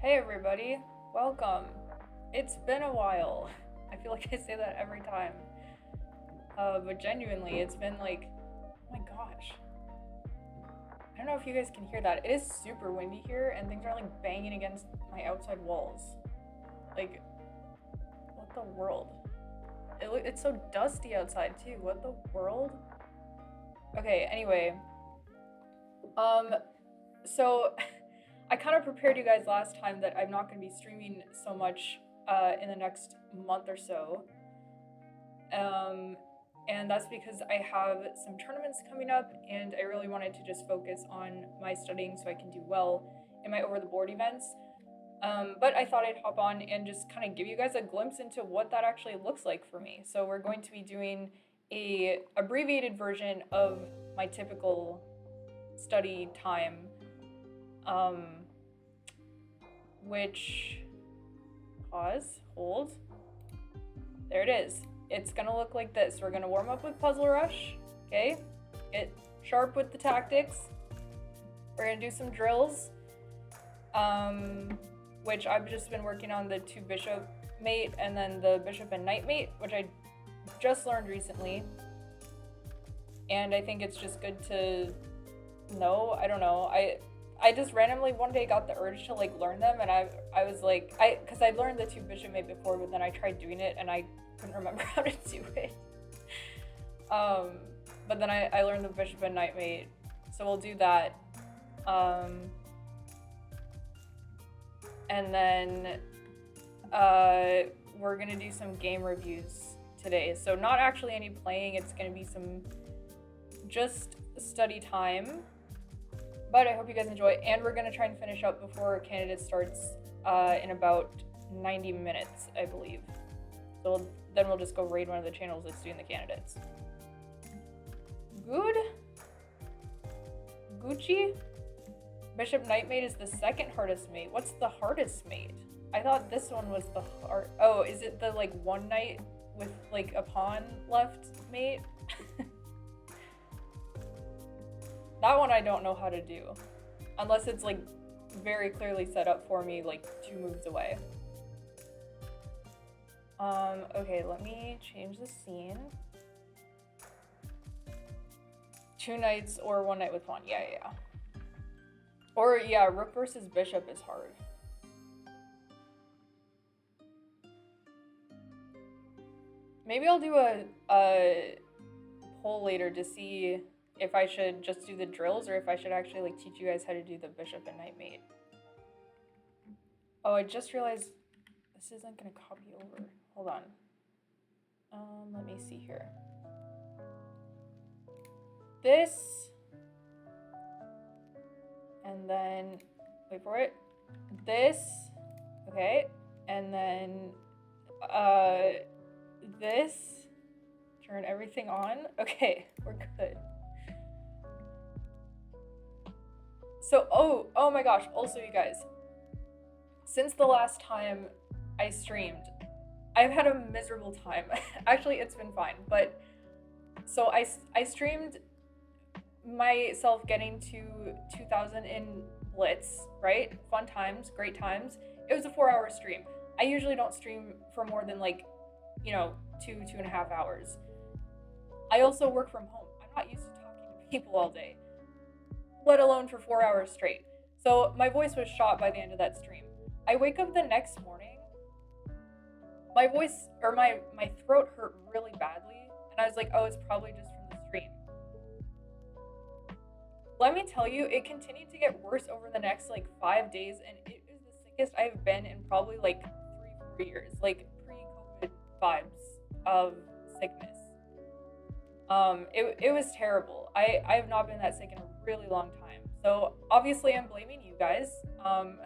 Hey everybody, welcome. It's been a while. I feel like I say that every time. But genuinely, it's been like, oh my gosh. I don't know if you guys can hear that. It is super windy here and things are like banging against my outside walls. Like, what the world? It's so dusty outside too. What the world? Okay, anyway. Um, so I kind of prepared you guys last time that I'm not going to be streaming so much in the next month or so. Um, and that's because I have some tournaments coming up, and I really wanted to just focus on my studying so I can do well in my over the board events. But I thought I'd hop on and just kind of give you guys a glimpse into what that actually looks like for me. So we're going to be doing a abbreviated version of my typical study time, um, which pause, hold. There it is. It's gonna look like this. We're gonna warm up with Puzzle Rush, okay? Get sharp with the tactics. We're gonna do some drills, which I've just been working on the 2 bishop mate and then the bishop and knight mate, which I just learned recently. And I think it's just good to know. I don't know. I just randomly one day got the urge to like learn them, and I was like, because I learned the 2 bishop mate before, but then I tried doing it and I couldn't remember how to do it. But then I learned the bishop and knight mate, so we'll do that. And then we're gonna do some game reviews today. So not actually any playing, it's gonna be some just study time. But I hope you guys enjoy, and we're gonna try and finish up before candidate starts in about 90 minutes, I believe. So then we'll just go raid one of the channels that's doing the candidates. Good. Gucci. Bishop Knight mate is the second hardest mate. What's the hardest mate? I thought this one was the hard. Oh, is it the like one knight with like a pawn left mate? That one I don't know how to do, unless it's like very clearly set up for me like 2 moves away. Okay, let me change the scene. 2 knights or 1 knight with pawn. Yeah. Or yeah, rook versus bishop is hard. Maybe I'll do a poll later to see if I should just do the drills or if I should actually like teach you guys how to do the bishop and knight mate. Oh, I just realized this isn't gonna copy over. Hold on. Let me see here. This, and then, wait for it. This, okay, and then, this, turn everything on. Okay, we're good. So, oh my gosh, also you guys, since the last time I streamed, I've had a miserable time. Actually, it's been fine, but so I streamed myself getting to 2,000 in Blitz, right? Fun times, great times. It was a 4-hour stream. I usually don't stream for more than like, 2.5 hours. I also work from home. I'm not used to talking to people all day, let alone for 4 hours straight. So my voice was shot by the end of that stream. I wake up the next morning, my voice, or my throat hurt really badly, and I was like, oh, it's probably just from the stream. Let me tell you, it continued to get worse over the next like 5 days, and it was the sickest I've been in probably like 3-4 years, like pre-COVID vibes of sickness. It was terrible. I have not been that sick in a really long time. So obviously I'm blaming you guys. I'm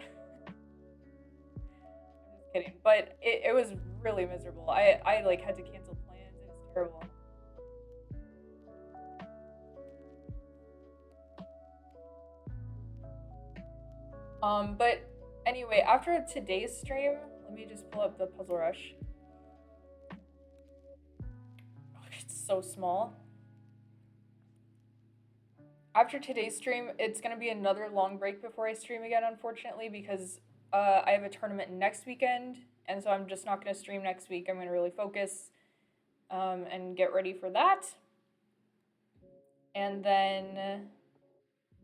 just kidding, but it was really miserable. I like had to cancel plans. It was terrible. But anyway, after today's stream, let me just pull up the Puzzle Rush. Oh, it's so small. After today's stream, it's gonna be another long break before I stream again, unfortunately, because I have a tournament next weekend, and so I'm just not going to stream next week. I'm going to really focus and get ready for that. And then,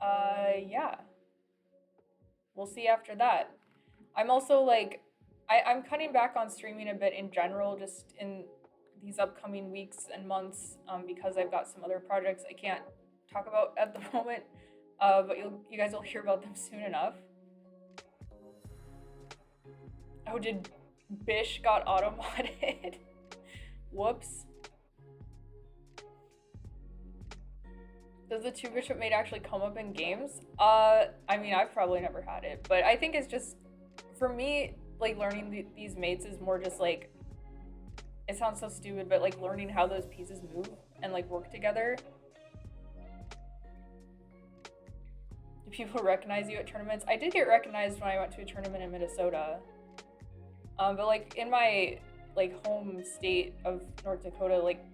yeah, we'll see after that. I'm also like, I'm cutting back on streaming a bit in general, just in these upcoming weeks and months, because I've got some other projects I can't talk about at the moment, but you guys will hear about them soon enough. Oh, did Bish got auto-modded? Whoops. Does the 2-bishop mate actually come up in games? I mean, I've probably never had it, but I think it's just, for me, like, learning these mates is more just, like, it sounds so stupid, but, like, learning how those pieces move and, like, work together. Do people recognize you at tournaments? I did get recognized when I went to a tournament in Minnesota. But, like, in my, like, home state of North Dakota, like,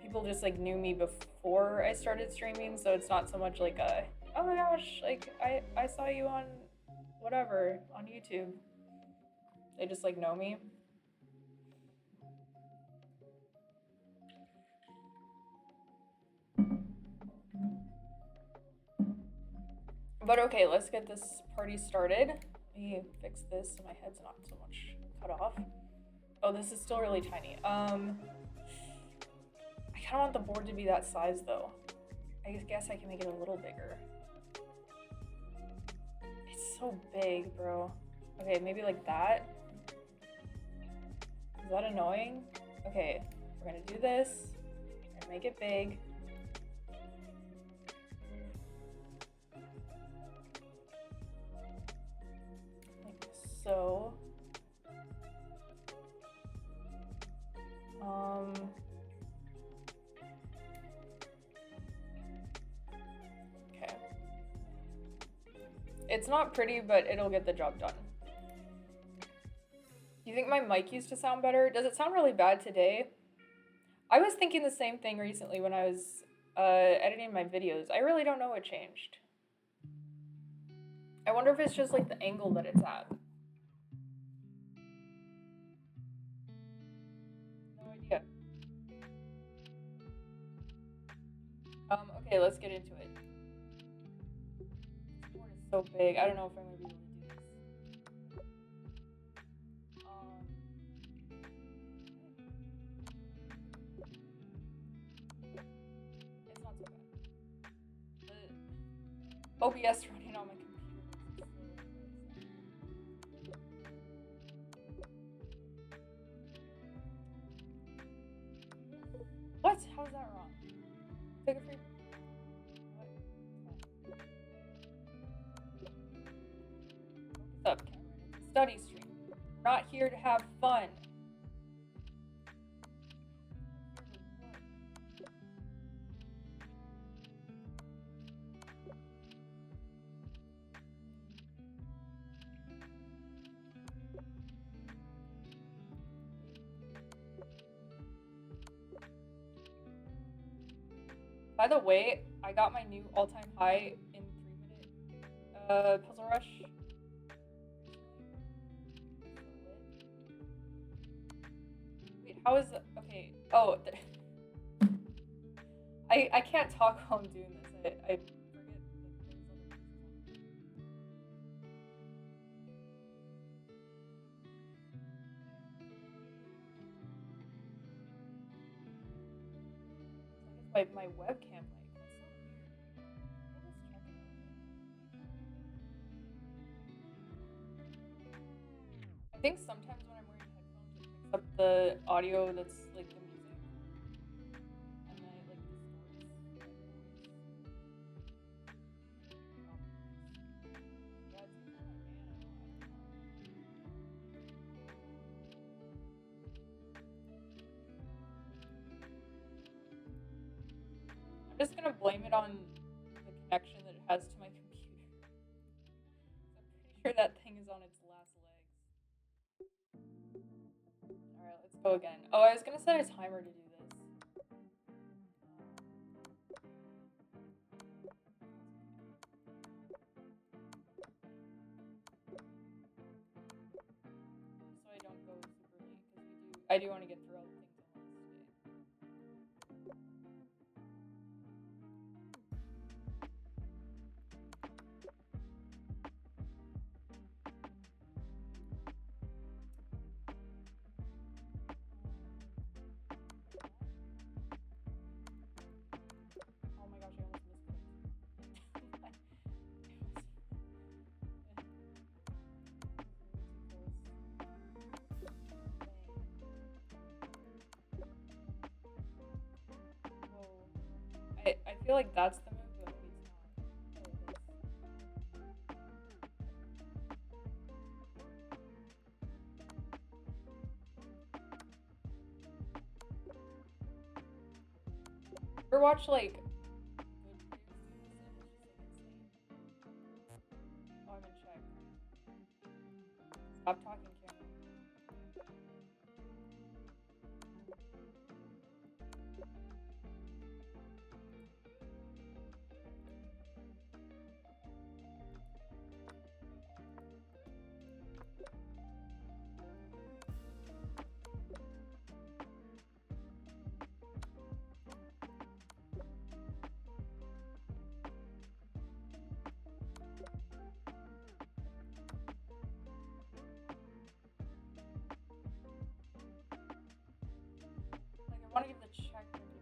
people just, like, knew me before I started streaming, so it's not so much like a, oh my gosh, like, I saw you on whatever, on YouTube. They just, like, know me. But okay, let's get this party started. Let me fix this so my head's not so much cut off. Oh, this is still really tiny. I kind of want the board to be that size though. I guess I can make it a little bigger. It's so big, bro. Okay, maybe like that. Is that annoying? Okay, we're gonna do this. We're gonna make it big. Like so. Okay. It's not pretty, but it'll get the job done. You think my mic used to sound better? Does it sound really bad today? I was thinking the same thing recently when I was editing my videos. I really don't know what changed. I wonder if it's just like the angle that it's at. No idea. Okay, let's get into it. This board is so big. I don't know if I'm gonna be able to do this. It's not so bad. The OBS running on my computer. What? How's that wrong? Take a free. What's up, Kamryn? It's a study stream. We're not here to have fun. By the way, I got my new all-time high in 3-minute Puzzle Rush. Wait, how is it? Okay. Oh, I can't talk while I'm doing this. I forget that there's other pieces. My webcam mic. That's so weird. Let me just check it out. I think sometimes when I'm wearing headphones, it picks up the audio that's like the music, and then it like distorts the voice. Yeah, it's kind of like nano. I don't know. I'm just gonna blame it on the connection that it has to my computer. I'm pretty sure that thing is on its last legs. Alright, let's go again. Oh, I was gonna set a timer to do this. I do want to get through all the things I want to say. Oh my gosh, I almost misclicked. I feel like that's the move, but maybe it's not. Ever watch like oh, I'm in check. Stop talking, Kamryn. I want to give the check that we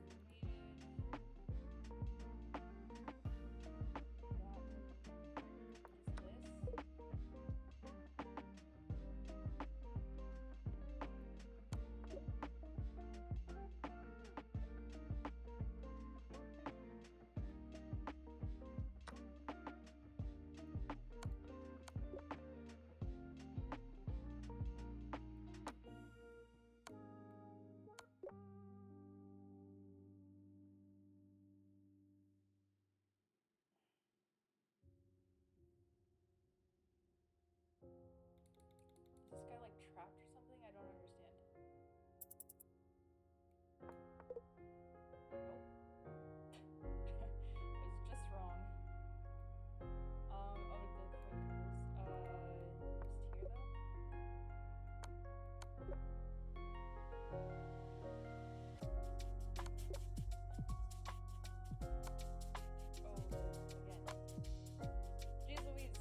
Is this guy like trapped or something? I don't understand. Nope. It's just wrong. Oh, the clickers. Just here though. Oh, again. Jeez Louise.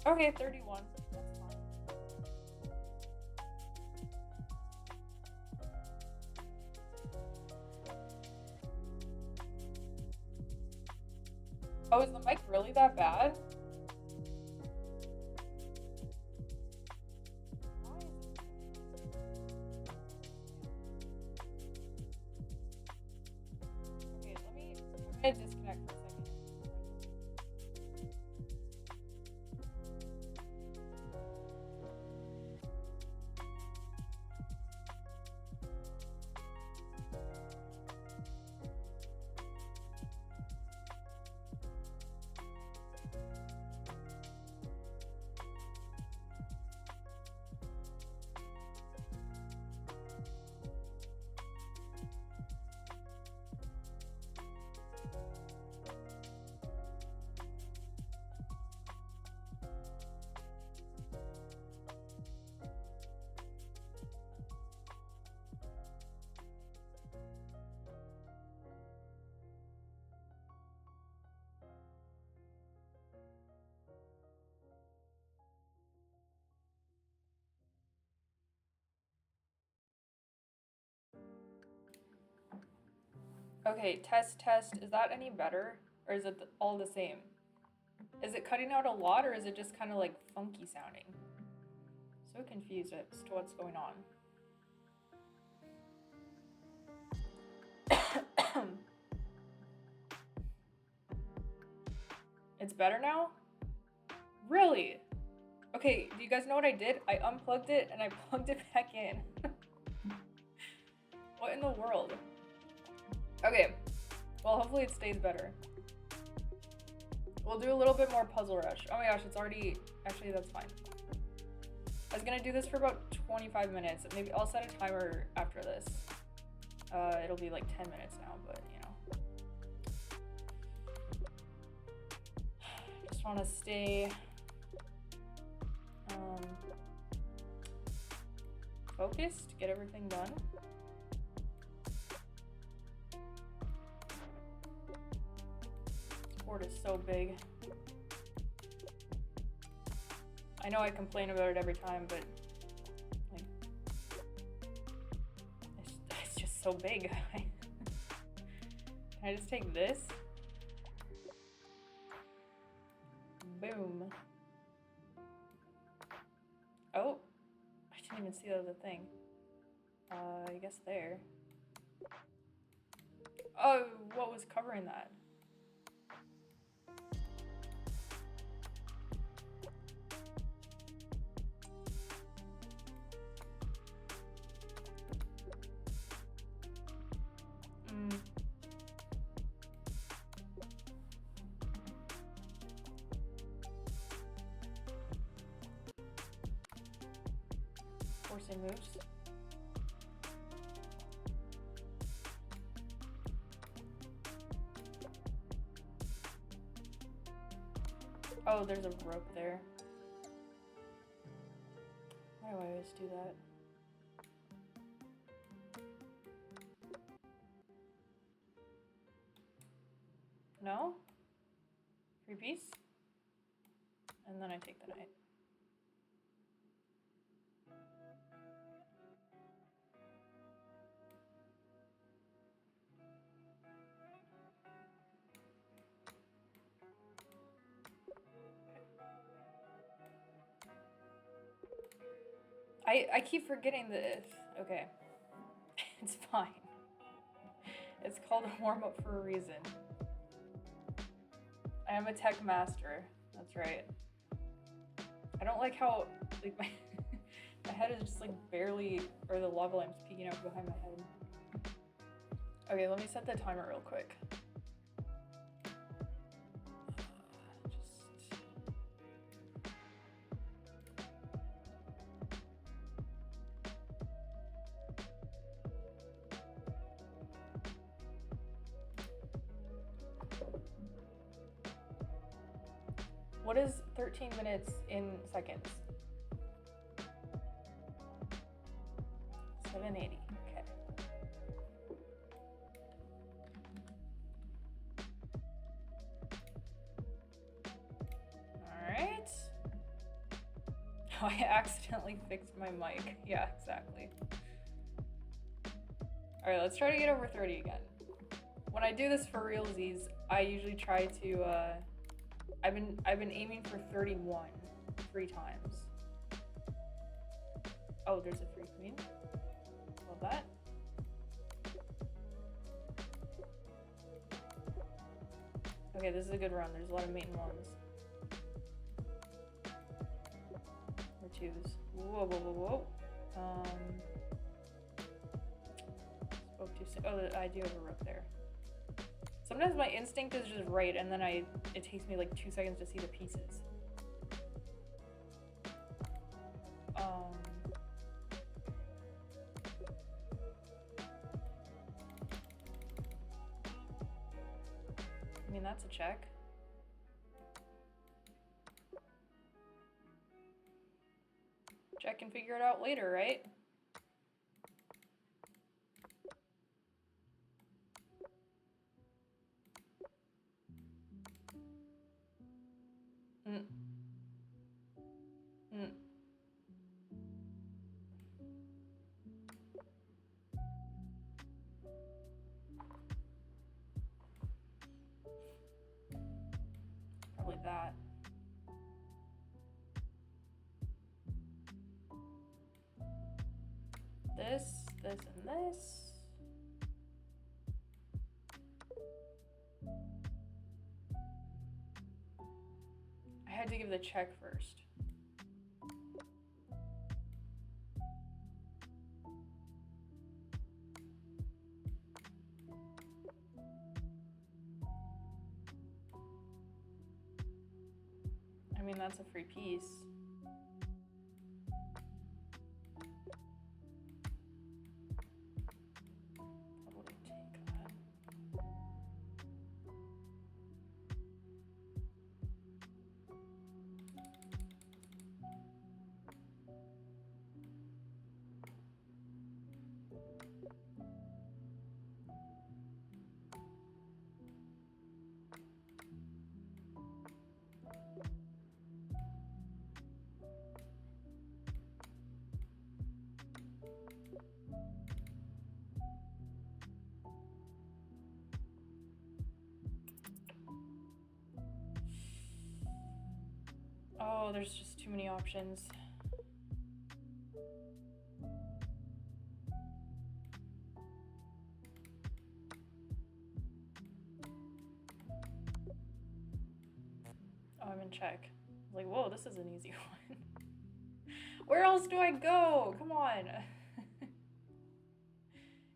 Okay, 31. That's fine. Oh, is the mic really that bad? Why is it? Okay, I'm gonna disconnect for a second. Okay, test. Is that any better? Or is it all the same? Is it cutting out a lot or is it just kind of like funky sounding? So confused as to what's going on. It's better now? Really? Okay, do you guys know what I did? I unplugged it and I plugged it back in. What in the world? Okay, well hopefully it stays better. We'll do a little bit more Puzzle Rush. Oh my gosh, it's already, actually that's fine. I was gonna do this for about 25 minutes. Maybe I'll set a timer after this. It'll be like 10 minutes now, but you know. just want to stay focused, get everything done. This board is so big. I know I complain about it every time, but like, it's just so big. Can I just take this? Boom. Oh, I didn't even see the other thing. I guess there. Oh, what was covering that? Forcing moves. Oh, there's a rope there. Why do I always do that? No? Free piece? And then I take the knight. I keep forgetting this. Okay. It's fine. It's called a warm-up for a reason. I am a tech master. That's right. I don't like how, like, my head is just, like, barely, or the lava lamp's peeking out behind my head. Okay, let me set the timer real quick. What is 13 minutes in seconds? 780, okay. Alright. Oh, I accidentally fixed my mic. Yeah, exactly. Alright, let's try to get over 30 again. When I do this for realsies, I usually try to, I've been aiming for 31 3 times. Oh, there's a free queen. Love that. Okay, this is a good run. There's a lot of main ones. Or twos. Whoa, whoa, whoa, whoa. Spoke too soon. Oh, I do have a rook there. Sometimes my instinct is just right, and then it takes me like 2 seconds to see the pieces. I mean, that's a check. Check and figure it out later, right? Probably that. This, and this. I had to give the check first. I mean, that's a free piece. Probably take that. Oh, there's just too many options. Oh, I'm in check. Like, whoa, this is an easy one. Where else do I go? Come on.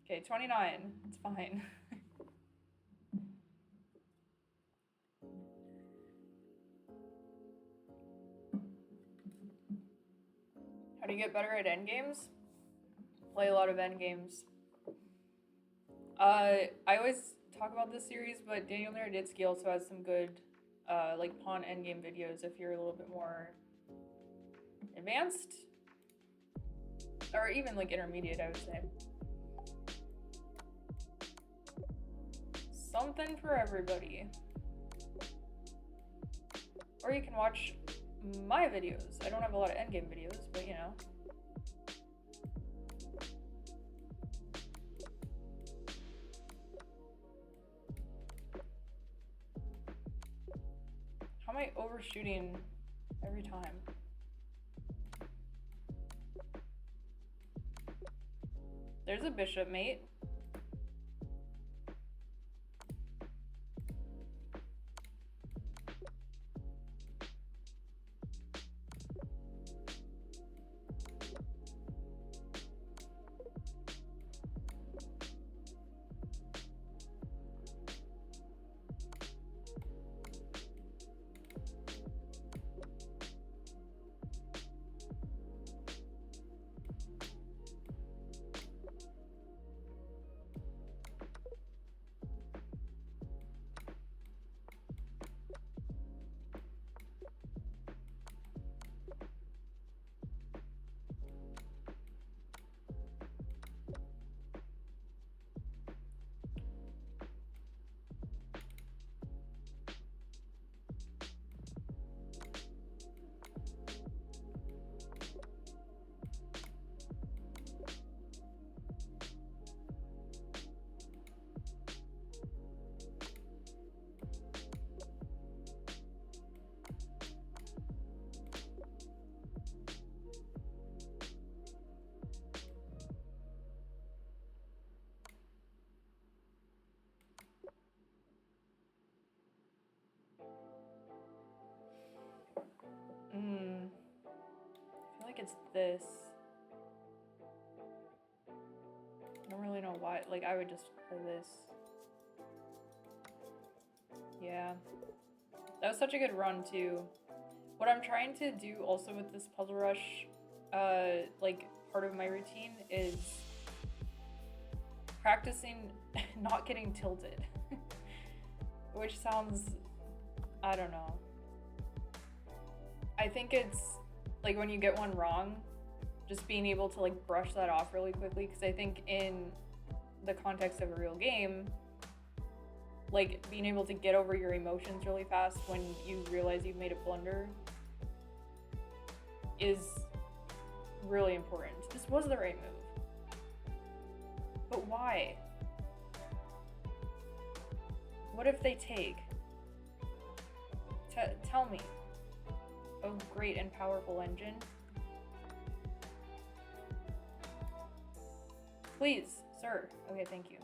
Okay, 29. It's fine. How do you get better at endgames? Play a lot of endgames. I always talk about this series, but Daniel Naroditsky also has some good like pawn endgame videos if you're a little bit more advanced. Or even like intermediate, I would say. Something for everybody. Or you can watch my videos. I don't have a lot of endgame videos, but you know. How am I overshooting every time? There's a bishop mate. I feel like it's this. I don't really know why. Like, I would just play this. Yeah. That was such a good run, too. What I'm trying to do also with this Puzzle Rush, like, part of my routine is practicing not getting tilted. Which sounds, I don't know. I think it's, like, when you get one wrong, just being able to, like, brush that off really quickly, because I think in the context of a real game, like, being able to get over your emotions really fast when you realize you've made a blunder is really important. This was the right move. But why? What if they take? Tell me. Oh, great and powerful engine. Please, sir. Okay, thank you.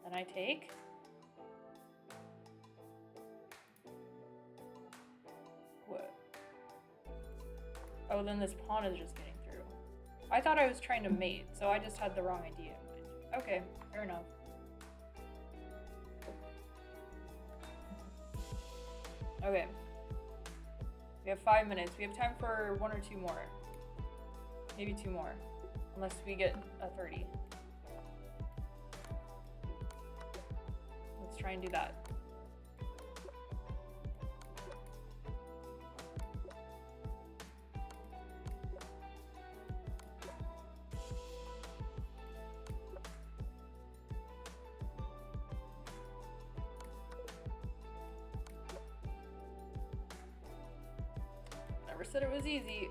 Then I take. What? Oh, then this pawn is just getting through. I thought I was trying to mate, so I just had the wrong idea in mind. Okay, fair enough. Okay. We have 5 minutes. We have time for 1 or 2 more. Maybe 2 more. Unless we get a 30. Let's try and do that. Never said it was easy.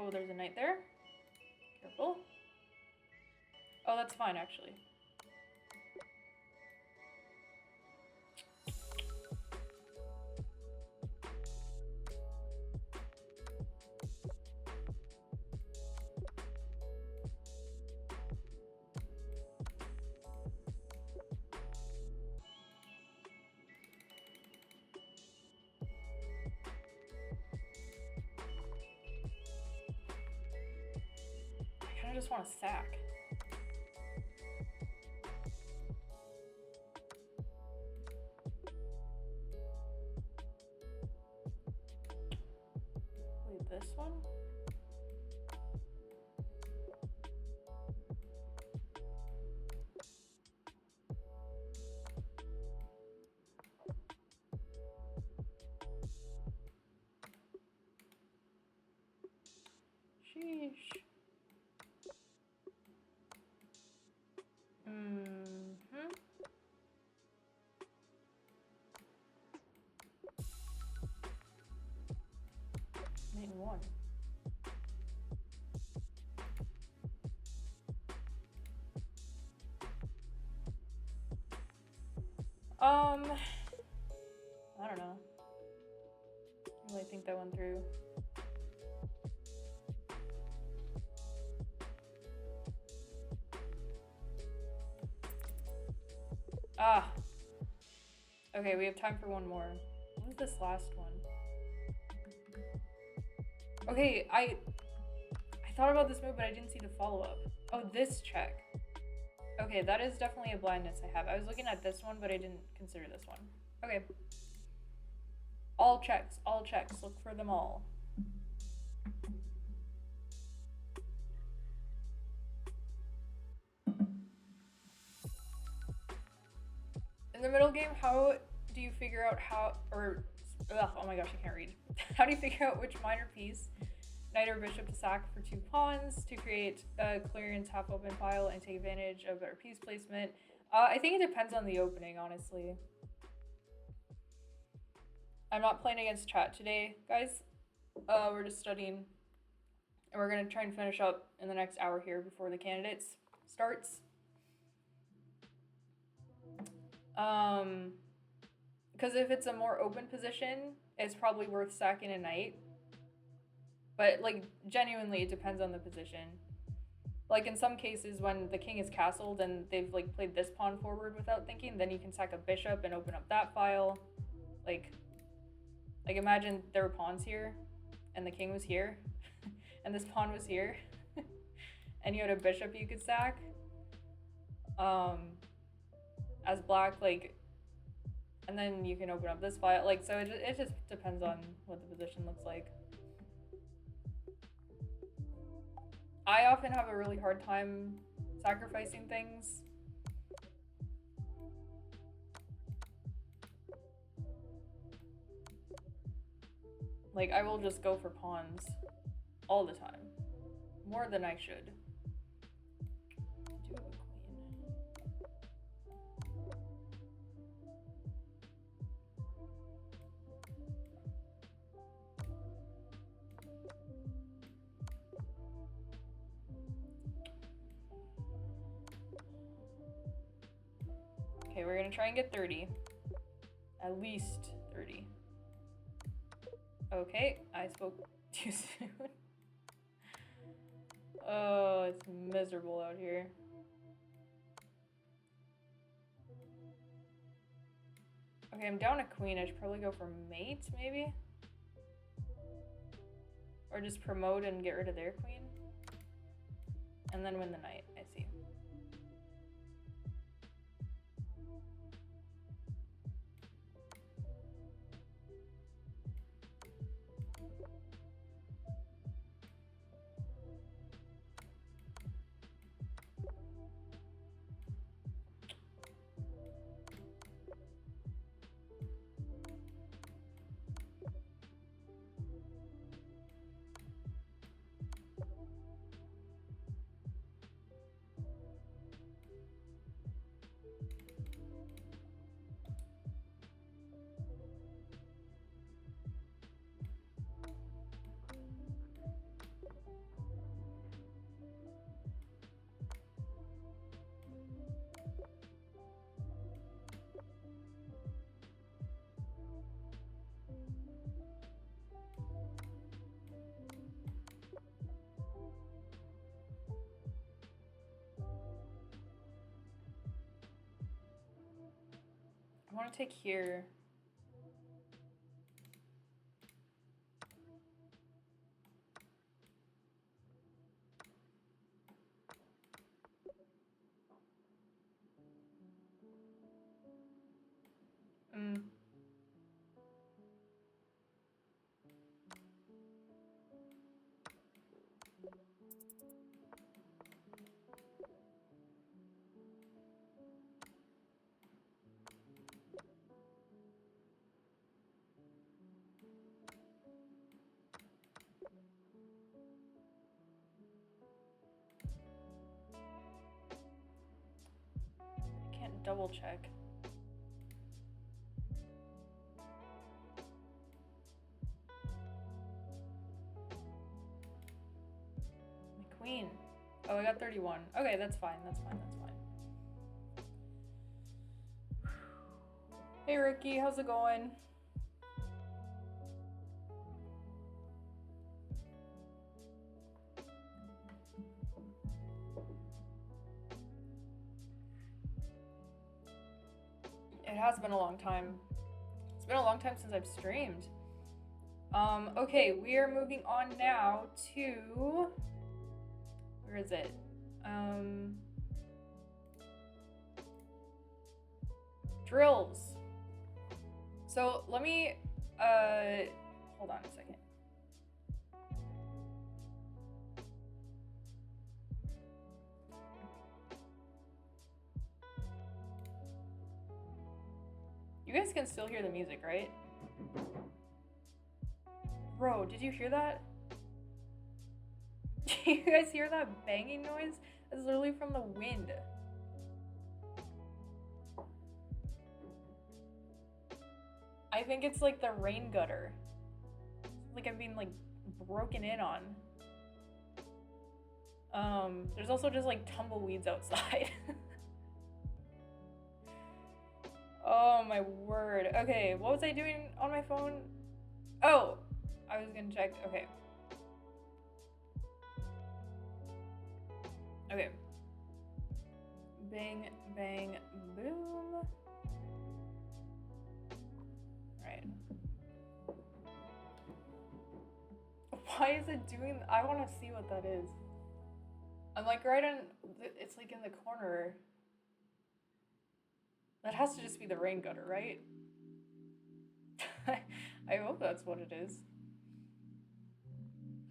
Oh, there's a knight there. Careful. Oh, that's fine, actually. I just want to sack. Wait, this one? Sheesh. Main one. I don't know. I really think that went through. Ah. Okay, we have time for one more. What was this last one? Okay, I thought about this move, but I didn't see the follow-up. Oh, this check. Okay, that is definitely a blindness I have. I was looking at this one, but I didn't consider this one. Okay. All checks, all checks. Look for them all. In the middle game, how do you figure out how, or, ugh, oh my gosh, I can't read. How do you figure out which minor piece, knight or bishop, to sack for 2 pawns to create a clearance half open file and take advantage of better piece placement? I think it depends on the opening, honestly. I'm not playing against chat today, guys. We're just studying, and we're gonna try and finish up in the next hour here before the candidates starts. Because if it's a more open position, it's probably worth sacking a knight. But, like, genuinely, it depends on the position. Like, in some cases, when the king is castled and they've, like, played this pawn forward without thinking, then you can sack a bishop and open up that file. Like imagine there were pawns here, and the king was here, and this pawn was here, and you had a bishop you could sack. As black, like, and then you can open up this file. Like, so it just depends on what the position looks like. I often have a really hard time sacrificing things. Like, I will just go for pawns all the time. More than I should. I do have a queen. Okay, we're gonna try and get 30. At least 30. Okay, I spoke too soon. Oh, it's miserable out here. Okay, I'm down a queen. I should probably go for mate, maybe? Or just promote and get rid of their queen? And then win the knight, I see. want to take here. I can't double check. My queen. Oh, I got 31. Okay, that's fine. That's fine. That's fine. Hey, Ricky, how's it going? It has been a long time. It's been a long time since I've streamed. Okay, we are moving on now to... Where is it? Drills. So let me, hold on a second. You guys can still hear the music, right? Bro, did you hear that? Do you guys hear that banging noise? It's literally from the wind. I think it's like the rain gutter. It's like I'm being like broken in on. There's also just like tumbleweeds outside. Oh my word. Okay, what was I doing on my phone? Oh, I was gonna check. Okay. Okay. Bang, bang, boom. Right. Why is it doing? I want to see what that is. I'm like right on. It's like in the corner. That has to just be the rain gutter, right? I hope that's what it is.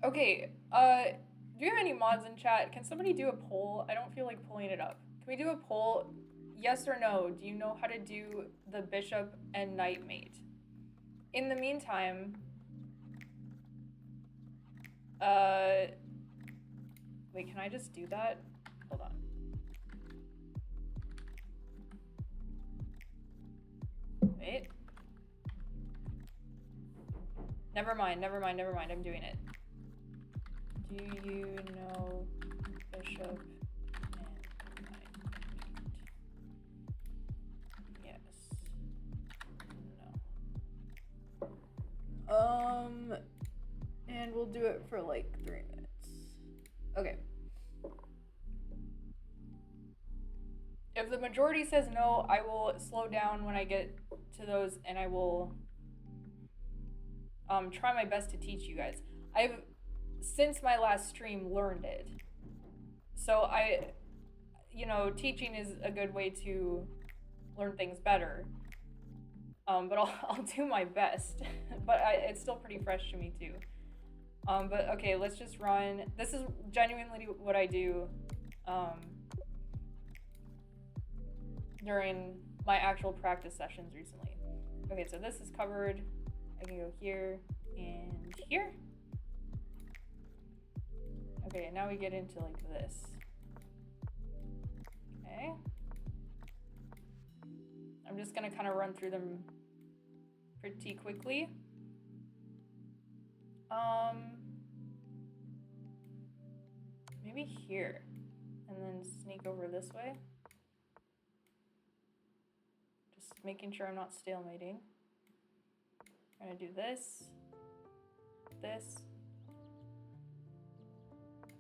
Okay, do you have any mods in chat? Can somebody do a poll? I don't feel like pulling it up. Can we do a poll? Yes or no? Do you know how to do the bishop and knight mate? In the meantime, wait, can I just do that? Hold on. Wait. Never mind, never mind, never mind. I'm doing it. Do you know bishop and knight? Yes. No. And we'll do it for like 3 minutes. Okay. If the majority says no, I will slow down when I get to those and I will try my best to teach you guys. I've, since my last stream, learned it. So teaching is a good way to learn things better. But I'll do my best. But it's still pretty fresh to me too. But okay, let's just run. This is genuinely what I do during my actual practice sessions recently. Okay, so this is covered. I can go here and here. Okay, now we get into like this. Okay. I'm just gonna kind of run through them pretty quickly. Maybe here, and then sneak over this way. Just making sure I'm not stalemating. I'm gonna do this, this,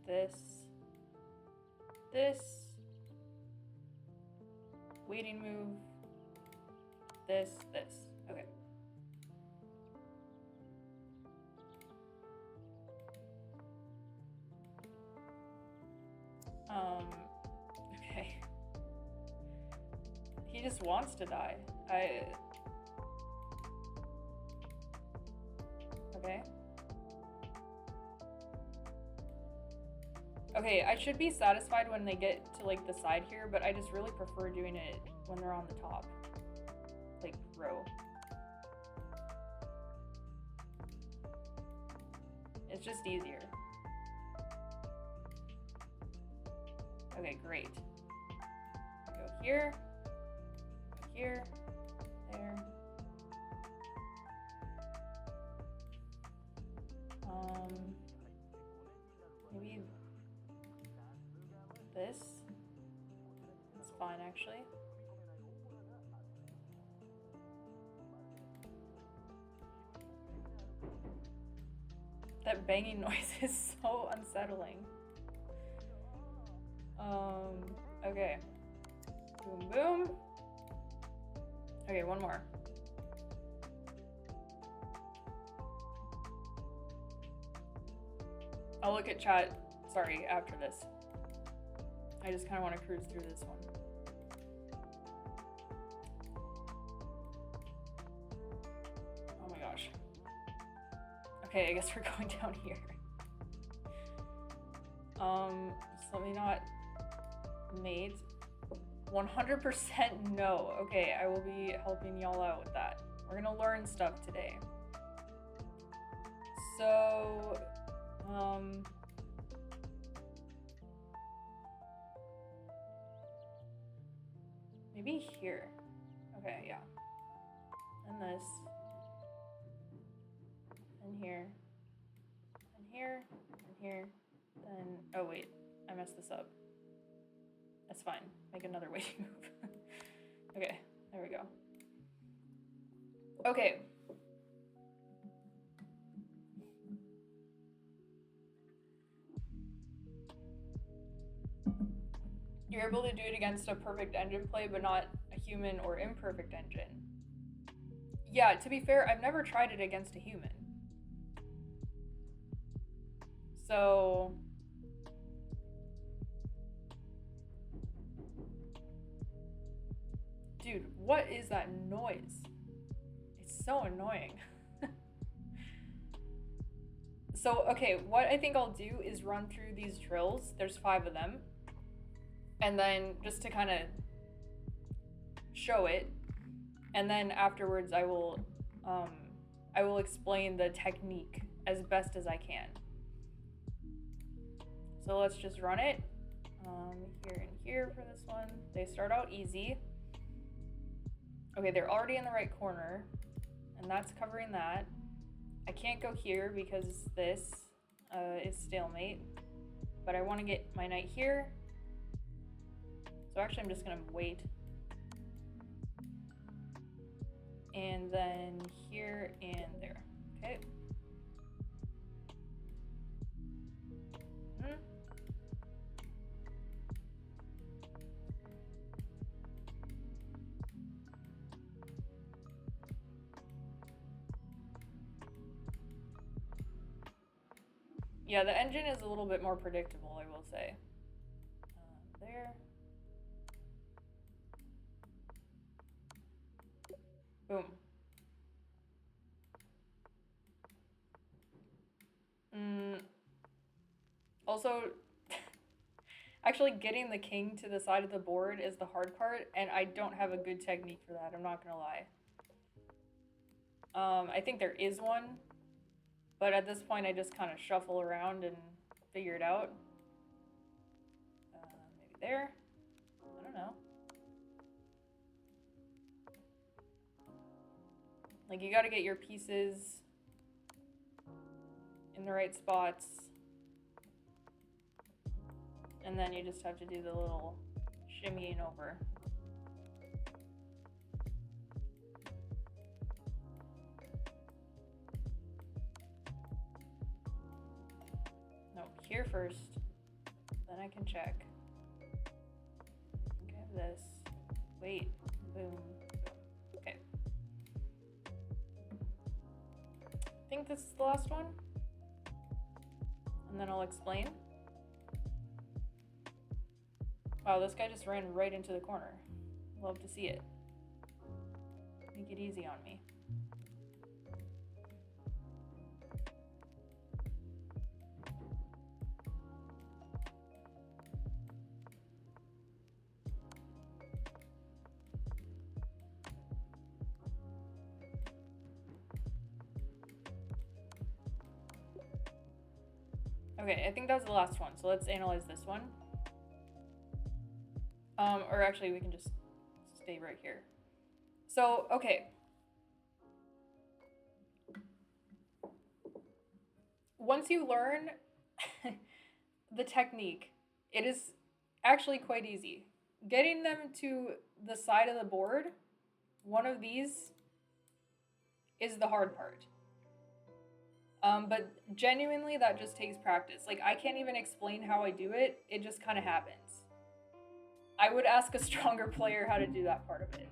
this, this, waiting move, this, this. Okay. Okay. He just wants to die. Okay. Okay, I should be satisfied when they get to like the side here, but I just really prefer doing it when they're on the top. Like row. It's just easier. Okay, great. Go here, there. Maybe this. That's fine, actually. That banging noise is so unsettling. Okay. Boom, boom. Okay, one more. I'll look at chat, sorry, after this. I just kind of want to cruise through this one. Oh my gosh. Okay, I guess we're going down here. Just let me not... Mate. 100% no. Okay, I will be helping y'all out with that. We're gonna learn stuff today. So, maybe here. Okay, yeah. And this. And here. And here. And here. Then, oh wait, I messed this up. That's fine. Make another waiting move. Okay, there we go. Okay. You're able to do it against a perfect engine play, but not a human or imperfect engine. Yeah, to be fair, I've never tried it against a human. So... Dude, what is that noise? It's so annoying. So, okay, what I think I'll do is run through these drills. There's 5 of them. And then just to kind of show it. And then afterwards I will explain the technique as best as I can. So let's just run it. Here and here for this one. They start out easy. Okay, they're already in the right corner, and that's covering that. I can't go here because this is stalemate, but I want to get my knight here. So actually I'm just going to wait. And then here and there. Okay. Yeah, the engine is a little bit more predictable, I will say. There. Boom. Also, actually getting the king to the side of the board is the hard part, and I don't have a good technique for that, I'm not gonna lie. I think there is one, but at this point I just kind of shuffle around and figure it out. Maybe there. I don't know. Like, you gotta get your pieces in the right spots. And then you just have to do the little shimmying over. No, here first. Then I can check. Okay, this. Wait. Boom. Okay. think this is the last one. And then I'll explain. Wow, this guy just ran right into the corner. Love to see it. Make it easy on me. Okay, I think that was the last one, so let's analyze this one. Or actually, we can just stay right here. So, okay. Once you learn the technique, it is actually quite easy. Getting them to the side of the board, one of these, is the hard part. But genuinely, that just takes practice. Like, I can't even explain how I do it. It just kind of happens. I would ask a stronger player how to do that part of it.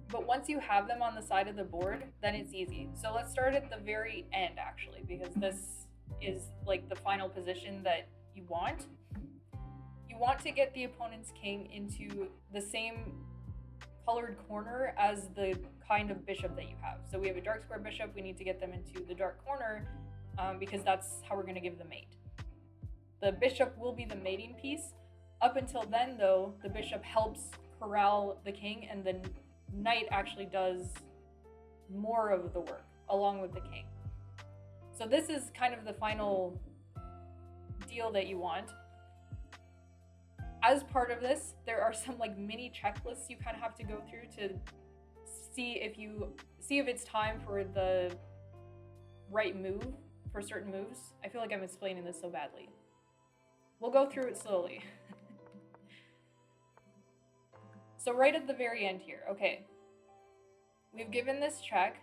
But once you have them on the side of the board, then it's easy. So let's start at the very end, actually, because this is like the final position that you want. You want to get the opponent's king into the same colored corner as the kind of bishop that you have. So we have a dark square bishop. We need to get them into the dark corner because that's how we're going to give the mate. The bishop will be the mating piece. Up until then, though, the bishop helps corral the king, and the knight actually does more of the work along with the king. So this is kind of the final deal that you want. As part of this, there are some like mini checklists you kind of have to go through to see if it's time for the right move for certain moves. I feel like I'm explaining this so badly. We'll go through it slowly. So right at the very end here, okay. We've given this check.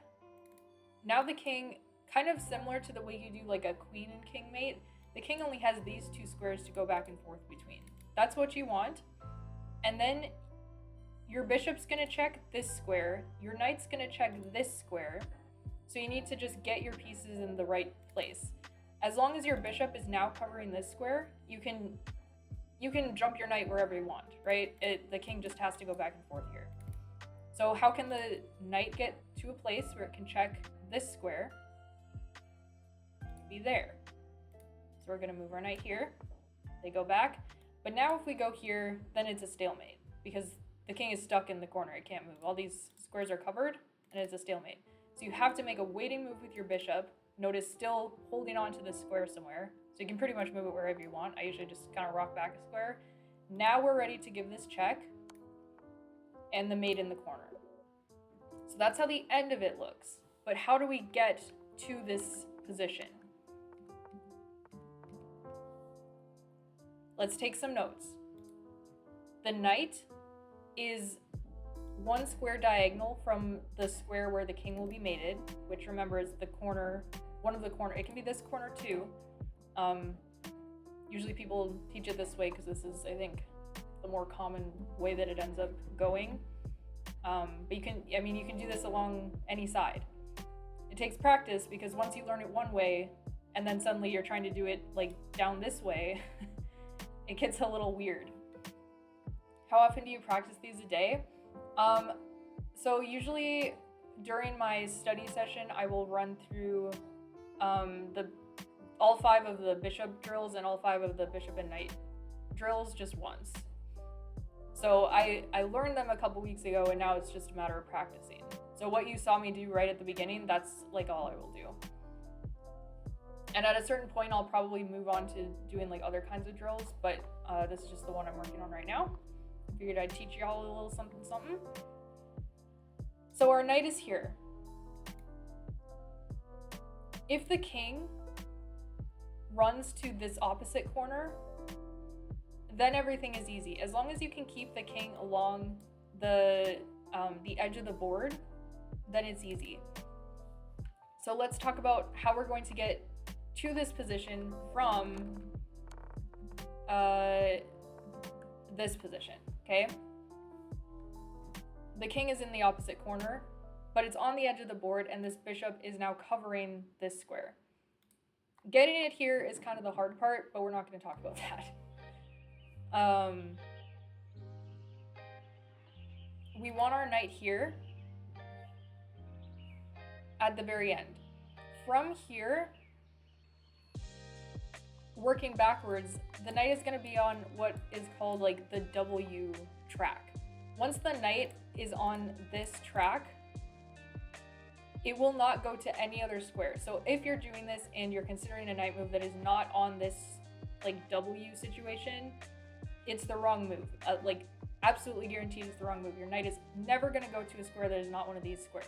Now the king, kind of similar to the way you do like a queen and king mate, the king only has these two squares to go back and forth between. That's what you want. And then your bishop's gonna check this square, your knight's gonna check this square. So you need to just get your pieces in the right place. As long as your bishop is now covering this square, you can jump your knight wherever you want, right? The king just has to go back and forth here. So how can the knight get to a place where it can check this square? Be there. So we're gonna move our knight here. They go back. But now if we go here, then it's a stalemate because the king is stuck in the corner. It can't move. All these squares are covered and it's a stalemate. So you have to make a waiting move with your bishop. Notice still holding on to this square somewhere. So you can pretty much move it wherever you want. I usually just kind of rock back a square. Now we're ready to give this check and the mate in the corner. So that's how the end of it looks. But how do we get to this position? Let's take some notes. The knight is one square diagonal from the square where the king will be mated, which remember is the corner, one of the corner. It can be this corner too. Usually people teach it this way because this is, I think, the more common way that it ends up going. But you can do this along any side. It takes practice because once you learn it one way and then suddenly you're trying to do it like down this way, it gets a little weird. How often do you practice these a day? So usually during my study session, I will run through all 5 of the bishop drills and all 5 of the bishop and knight drills just once. So I learned them a couple weeks ago and now it's just a matter of practicing. So what you saw me do right at the beginning, that's like all I will do. And at a certain point, I'll probably move on to doing like other kinds of drills, but this is just the one I'm working on right now. I figured I'd teach y'all a little something something. So our knight is here. If the king runs to this opposite corner, then everything is easy. As long as you can keep the king along the edge of the board, then it's easy. So let's talk about how we're going to get to this position from this position, okay? The king is in the opposite corner. but it's on the edge of the board, and this bishop is now covering this square. Getting it here is kind of the hard part, but we're not going to talk about that. We want our knight here at the very end. From here, working backwards, the knight is going to be on what is called like the W track. Once the knight is on this track, it will not go to any other square. So if you're doing this and you're considering a knight move that is not on this like W situation, it's the wrong move. Like absolutely guaranteed it's the wrong move. Your knight is never going to go to a square that is not one of these squares.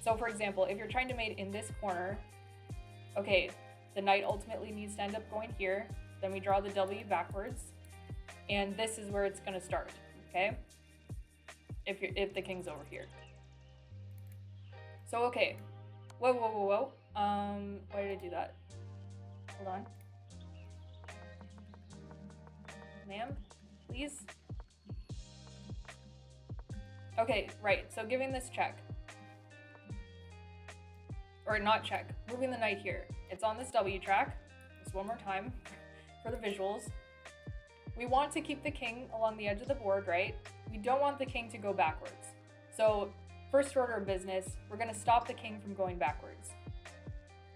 So for example, if you're trying to mate in this corner, okay, the knight ultimately needs to end up going here. Then we draw the W backwards, and this is where it's going to start, okay? If the king's over here. So, okay. Whoa. Why did I do that? Hold on. Ma'am, please? Okay, right. So giving this check. Or not check. Moving the knight here. It's on this W track. Just one more time for the visuals. We want to keep the king along the edge of the board, right? We don't want the king to go backwards. So first order of business, we're going to stop the king from going backwards.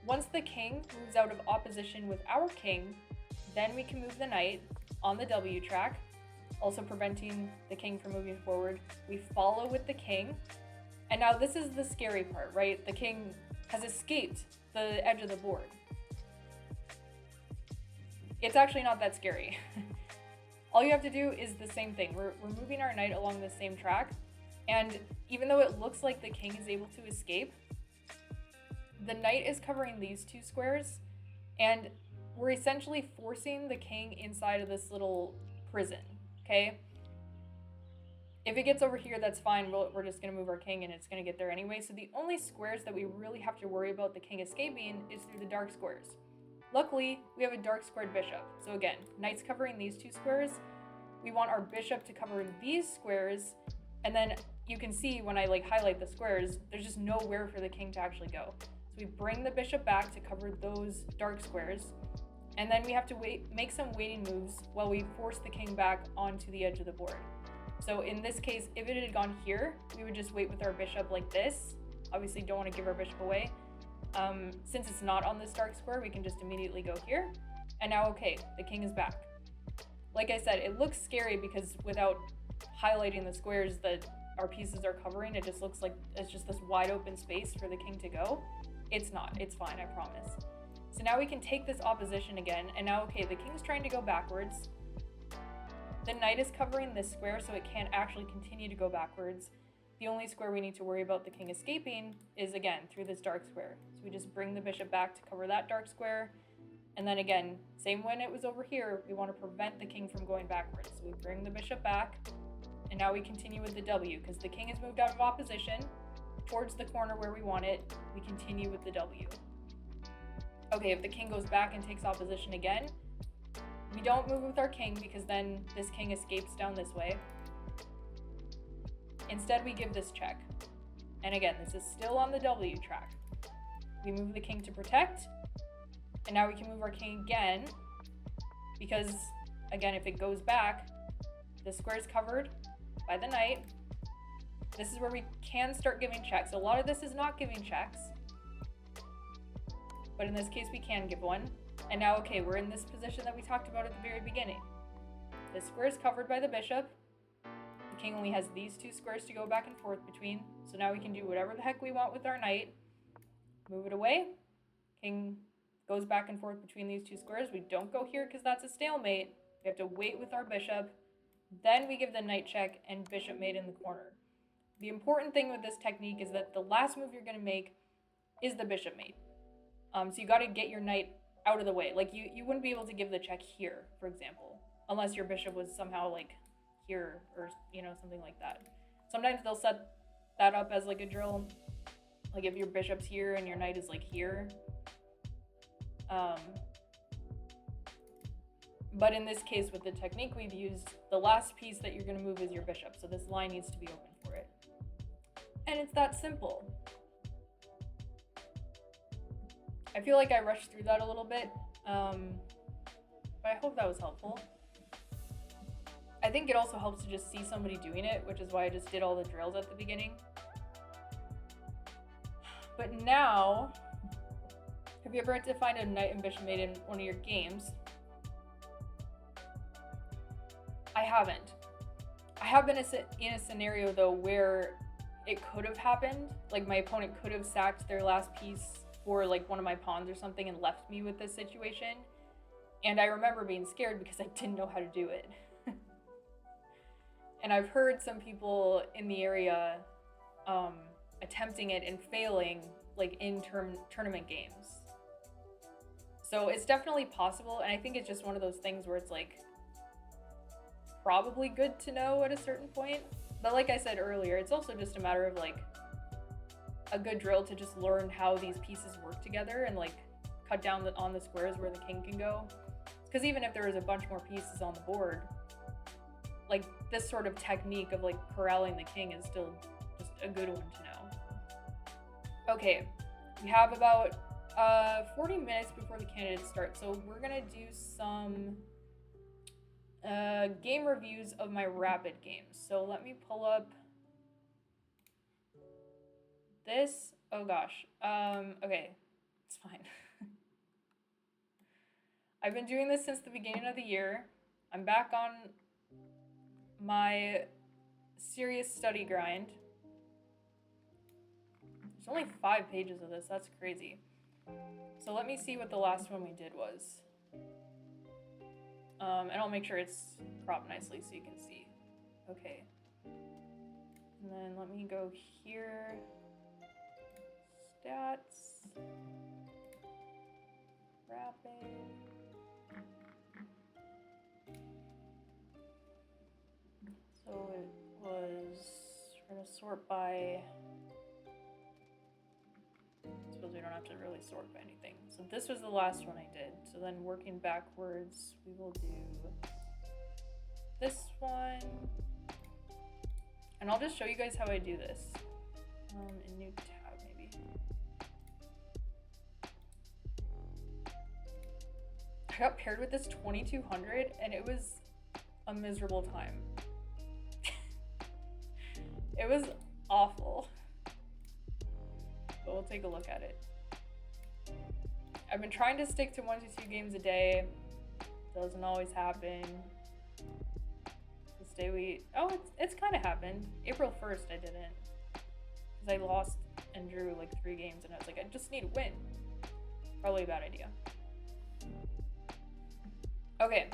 Once the king moves out of opposition with our king, then we can move the knight on the W track, also preventing the king from moving forward. We follow with the king. And now this is the scary part, right? The king has escaped the edge of the board. It's actually not that scary. All you have to do is the same thing. We're moving our knight along the same track, and even though it looks like the king is able to escape, the knight is covering these two squares, and we're essentially forcing the king inside of this little prison, okay? If it gets over here, that's fine. We're just going to move our king, and it's going to get there anyway. So the only squares that we really have to worry about the king escaping is through the dark squares. Luckily, we have a dark squared bishop. So again, knight's covering these two squares. We want our bishop to cover these squares. And then you can see when I like highlight the squares, there's just nowhere for the king to actually go. So we bring the bishop back to cover those dark squares. And then we have to make some waiting moves while we force the king back onto the edge of the board. So in this case, if it had gone here, we would just wait with our bishop like this. Obviously don't want to give our bishop away. Since it's not on this dark square, we can just immediately go here. And now, okay, the king is back. Like I said, it looks scary because without highlighting the squares that our pieces are covering, it just looks like it's just this wide open space for the king to go. It's not. It's fine, I promise. So now we can take this opposition again. And now, okay, the king's trying to go backwards. The knight is covering this square, so it can't actually continue to go backwards. The only square we need to worry about the king escaping is, again, through this dark square. So we just bring the bishop back to cover that dark square. And then again, same when it was over here, we want to prevent the king from going backwards. So we bring the bishop back, and now we continue with the W, because the king has moved out of opposition towards the corner where we want it. We continue with the W. Okay, if the king goes back and takes opposition again, we don't move with our king because then this king escapes down this way. Instead, we give this check. And again, this is still on the W track. We move the king to protect. And now we can move our king again because, again, if it goes back, the square is covered by the knight. This is where we can start giving checks. A lot of this is not giving checks. But in this case, we can give one. And now, okay, we're in this position that we talked about at the very beginning. The square is covered by the bishop. The king only has these two squares to go back and forth between. So now we can do whatever the heck we want with our knight. Move it away. King goes back and forth between these two squares. We don't go here because that's a stalemate. We have to wait with our bishop. Then we give the knight check and bishop mate in the corner. The important thing with this technique is that the last move you're going to make is the bishop mate. So you got to get your knight out of the way. Like you wouldn't be able to give the check here, for example, unless your bishop was somehow like here or, you know, something like that. Sometimes they'll set that up as like a drill. Like if your bishop's here and your knight is like here. But in this case, with the technique we've used, the last piece that you're going to move is your bishop. So this line needs to be open for it. And it's that simple. I feel like I rushed through that a little bit, but I hope that was helpful. I think it also helps to just see somebody doing it, which is why I just did all the drills at the beginning. But now, have you ever had to find a knight and bishop mate in one of your games? I haven't. I have been in a scenario though where it could have happened. Like my opponent could have sacked their last piece for like one of my pawns or something and left me with this situation. And I remember being scared because I didn't know how to do it. And I've heard some people in the area attempting it and failing like in tournament games. So it's definitely possible, and I think it's just one of those things where it's like probably good to know at a certain point. But like I said earlier, it's also just a matter of like a good drill to just learn how these pieces work together and like cut down on the squares where the king can go. Because even if there was a bunch more pieces on the board, like this sort of technique of like corralling the king is still just a good one to know. Okay, we have about 40 minutes before the candidates start, so we're gonna do some game reviews of my rapid games. So let me pull up this. Oh gosh. Okay, it's fine. I've been doing this since the beginning of the year. I'm back on my serious study grind. There's only 5 pages of this. That's crazy. So let me see what the last one we did was. And I'll make sure it's cropped nicely so you can see. Okay. And then let me go here. Stats. Rapid. So it was, we're gonna sort by, I suppose we don't have to really sort by anything. So this was the last one I did. So then working backwards, we will do this one. And I'll just show you guys how I do this. In new tab maybe. I got paired with this 2200 and it was a miserable time. It was awful. But we'll take a look at it. I've been trying to stick to 1 to 2 games a day. Doesn't always happen. This day it's kind of happened. April 1st I didn't. Because I lost and drew like 3 games and I was like, I just need a win. Probably a bad idea. Okay.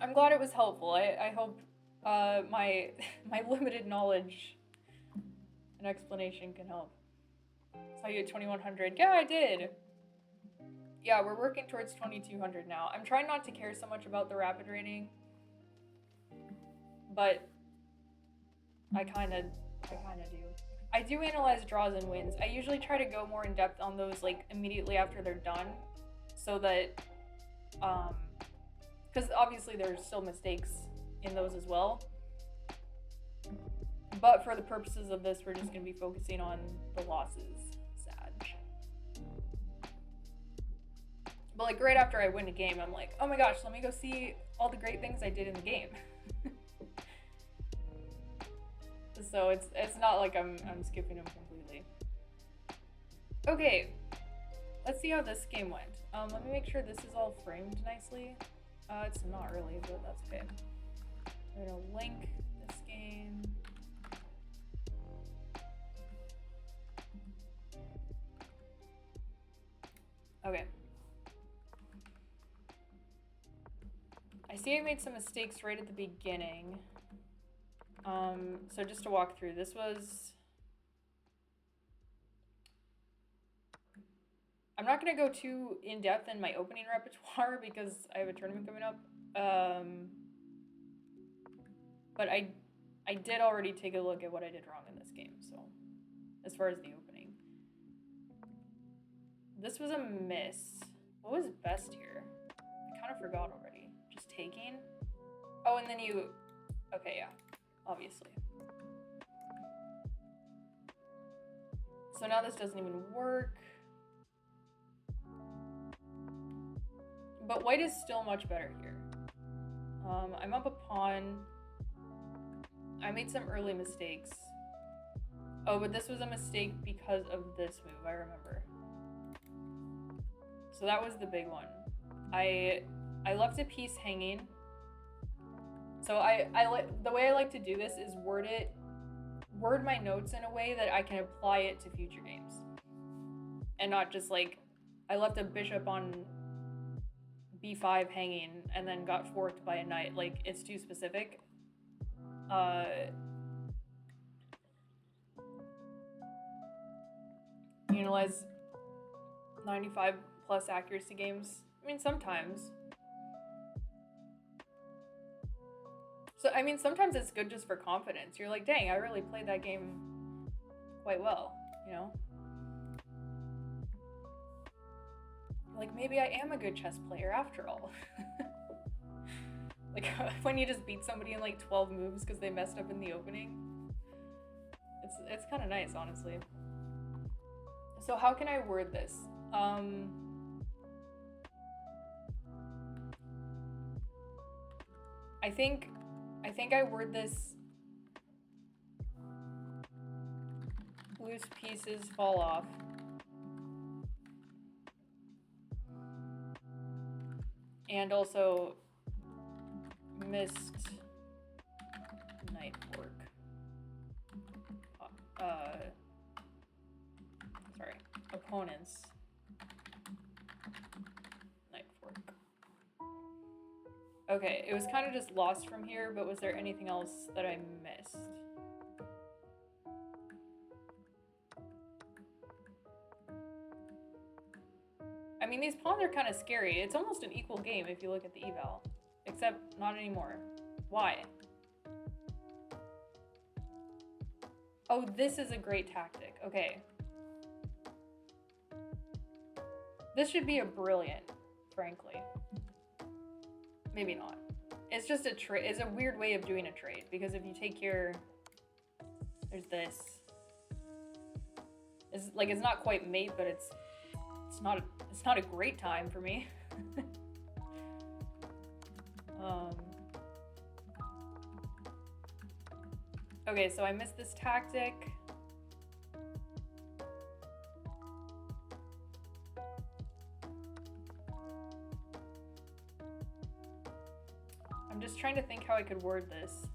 I'm glad it was helpful. I hope my limited knowledge and explanation can help. Saw you at 2100. Yeah, I did. Yeah, we're working towards 2200 now. I'm trying not to care so much about the rapid rating, but I kind of do. I do analyze draws and wins. I usually try to go more in depth on those like immediately after they're done, so that because obviously there's still mistakes in those as well. But for the purposes of this, we're just going to be focusing on the losses. Sad. But like right after I win a game, I'm like, oh my gosh, let me go see all the great things I did in the game. So it's not like I'm skipping them completely. Okay, let's see how this game went. Let me make sure this is all framed nicely. It's not really, but that's okay. I'm gonna link this game. Okay. I see I made some mistakes right at the beginning. So just to walk through, this was... I'm not going to go too in-depth in my opening repertoire because I have a tournament coming up. But I did already take a look at what I did wrong in this game, so as far as the opening. This was a miss. What was best here? I kind of forgot already. Just taking? Oh, and then you... Okay, yeah. obviously. So now this doesn't even work. But white is still much better here. I'm up a pawn. I made some early mistakes. Oh, but this was a mistake because of this move, I remember. So that was the big one. I left a piece hanging. So the way I like to do this is word my notes in a way that I can apply it to future games. And not just like, I left a bishop on b5 hanging and then got forked by a knight. Like, it's too specific. Utilize 95 plus accuracy games. I mean, sometimes. So, I mean, sometimes it's good just for confidence. You're like, dang, I really played that game quite well, you know? Like, maybe I am a good chess player after all. Like, when you just beat somebody in like 12 moves because they messed up in the opening. It's kind of nice, honestly. So how can I word this? I think I word this loose pieces fall off. And also missed knight fork. Sorry, opponent's knight fork. Okay, it was kind of just lost from here, but was there anything else that I missed? I mean, these pawns are kind of scary. It's almost an equal game if you look at the eval. Except not anymore. Why? Oh, this is a great tactic. Okay. This should be a brilliant, frankly. Maybe not. It's just a trade. It's a weird way of doing a trade, because if you take here, there's this. It's like, it's not quite mate, but it's not a great time for me. Okay, so I missed this tactic. I'm just trying to think how I could word this.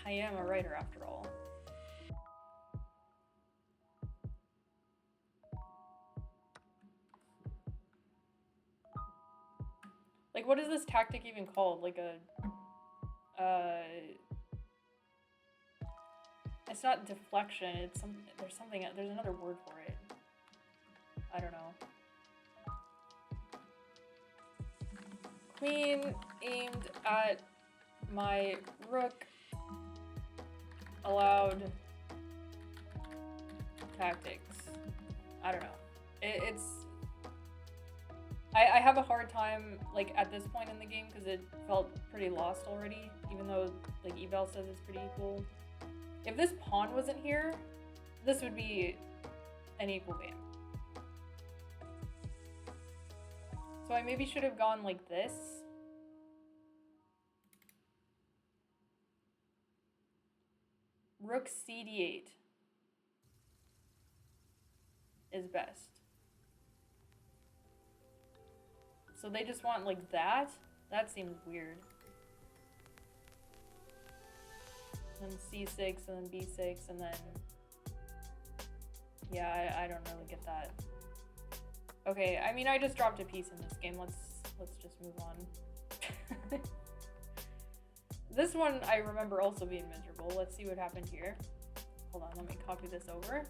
I am a writer after all. Like, what is this tactic even called? Like a, it's not deflection, it's there's another word for it. I don't know. Queen aimed at my rook, allowed tactics. I don't know. I have a hard time, like, at this point in the game, because it felt pretty lost already, even though, like, eval says it's pretty equal. If this pawn wasn't here, this would be an equal game. So I maybe should have gone like this. Rook cd8 is best. So they just want like that? That seems weird. Then c6 and then b6 and then... Yeah, I don't really get that. Okay, I mean, I just dropped a piece in this game. Let's just move on. This one I remember also being miserable. Let's see what happened here. Hold on, let me copy this over.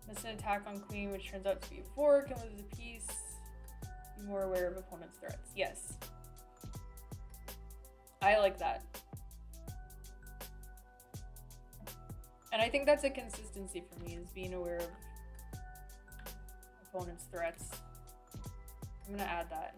Missed an attack on queen, which turns out to be a fork and lose a piece. Be more aware of opponent's threats. Yes. I like that. And I think that's a consistency for me, is being aware of opponent's threats. I'm gonna add that.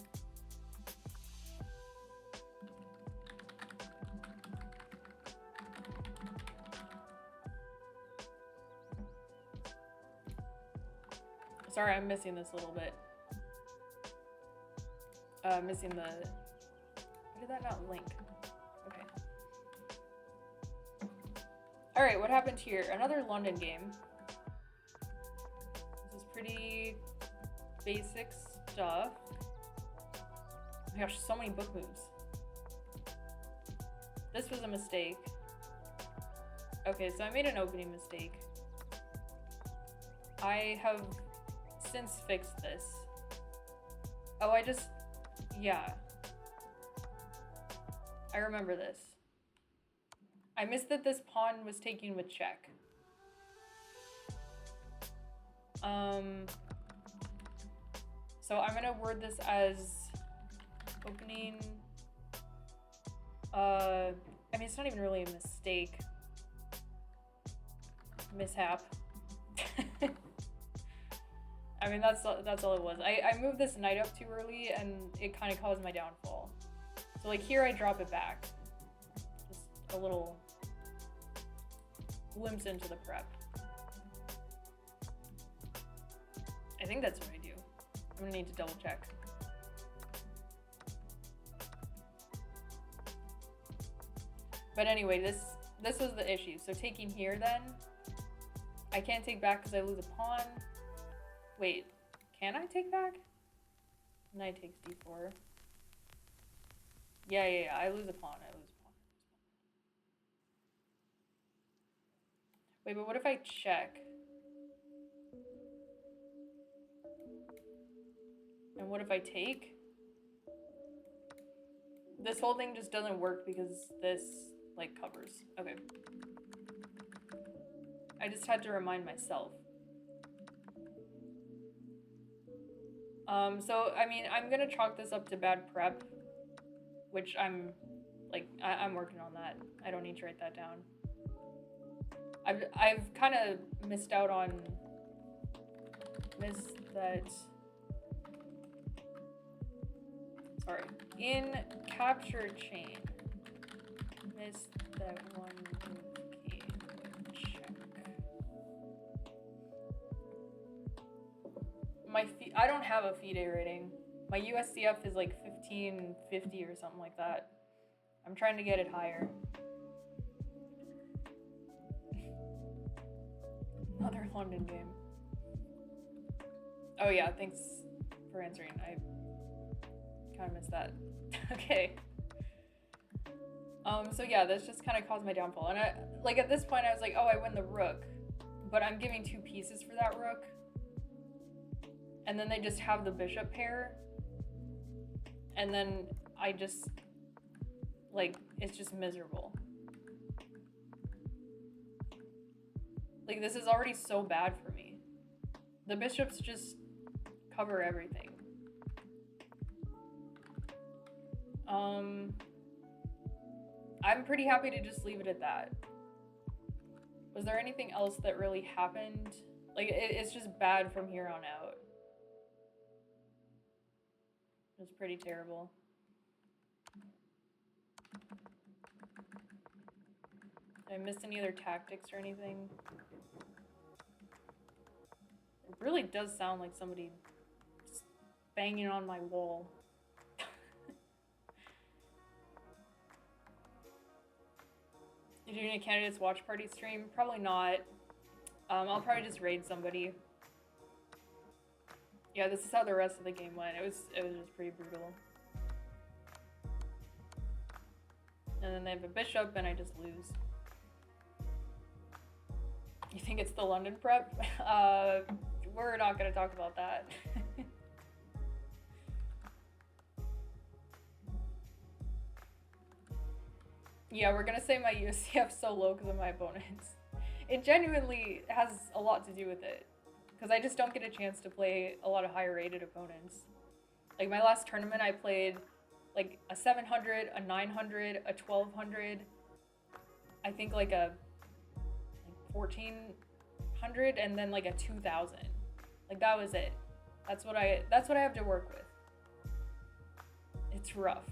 Sorry, I'm missing this a little bit. Missing the... Why did that not link? Okay. Alright, what happened here? Another London game. This is pretty basic stuff. Oh my gosh, so many book moves. This was a mistake. Okay, so I made an opening mistake. I have since fixed this. Oh, yeah. I remember this. I missed that this pawn was taken with check. So I'm gonna word this as opening. I mean, it's not even really a mistake. Mishap. I mean, that's all it was. I moved this knight up too early, and it kind of caused my downfall. So like here, I drop it back. Just a little glimpse into the prep. I think that's what I do. I'm gonna need to double check. But anyway, this was the issue. So taking here then, I can't take back because I lose a pawn. Wait, can I take back? Knight takes d4. Yeah, I lose a pawn. Wait, but what if I check? And what if I take? This whole thing just doesn't work because this, like, covers. Okay. I just had to remind myself. So, I mean, I'm gonna chalk this up to bad prep, which I'm working on that. I don't need to write that down. I've kind of missed out on sorry, in capture chain, missed that one key check. I don't have a FIDE rating. My USCF is like 1550 or something like that. I'm trying to get it higher. Another London game. Oh yeah, thanks for answering. I kind of missed that. Okay. So yeah, this just kind of caused my downfall. And at this point I was like, oh, I win the rook, but I'm giving 2 pieces for that rook. And then they just have the bishop pair. And then I just, like, it's just miserable. Like, this is already so bad for me. The bishops just cover everything. I'm pretty happy to just leave it at that. Was there anything else that really happened? Like, it's just bad from here on out. It was pretty terrible. Did I miss any other tactics or anything? It really does sound like somebody just banging on my wall. You doing a candidates watch party stream? Probably not. I'll probably just raid somebody. Yeah, this is how the rest of the game went. It was just pretty brutal. And then they have a bishop and I just lose. You think it's the London prep? We're not gonna talk about that. Yeah, we're gonna say my USCF's so low because of my opponents. It genuinely has a lot to do with it. Because I just don't get a chance to play a lot of higher rated opponents. Like my last tournament I played like a 700, a 900, a 1200, I think like a 1400, and then like a 2000. Like that was it. That's what I have to work with. It's rough.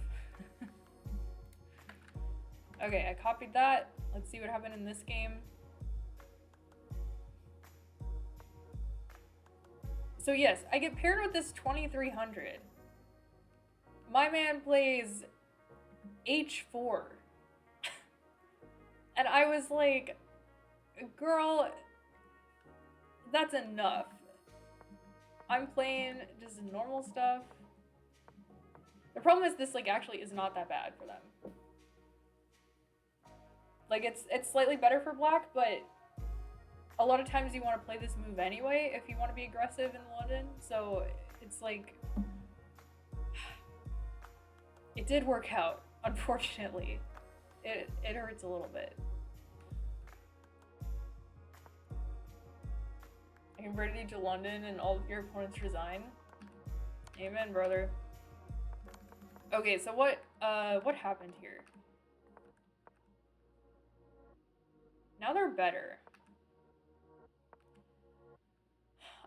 Okay, I copied that. Let's see what happened in this game. So yes, I get paired with this 2300. My man plays H4. And I was like, girl, that's enough. I'm playing just normal stuff. The problem is this like actually is not that bad for them. Like it's slightly better for black, but a lot of times you want to play this move anyway if you want to be aggressive in London. So it's like, it did work out, unfortunately. It hurts a little bit. I converted you to London and all of your opponents resign. Amen, brother. Okay, so what happened here? Now they're better.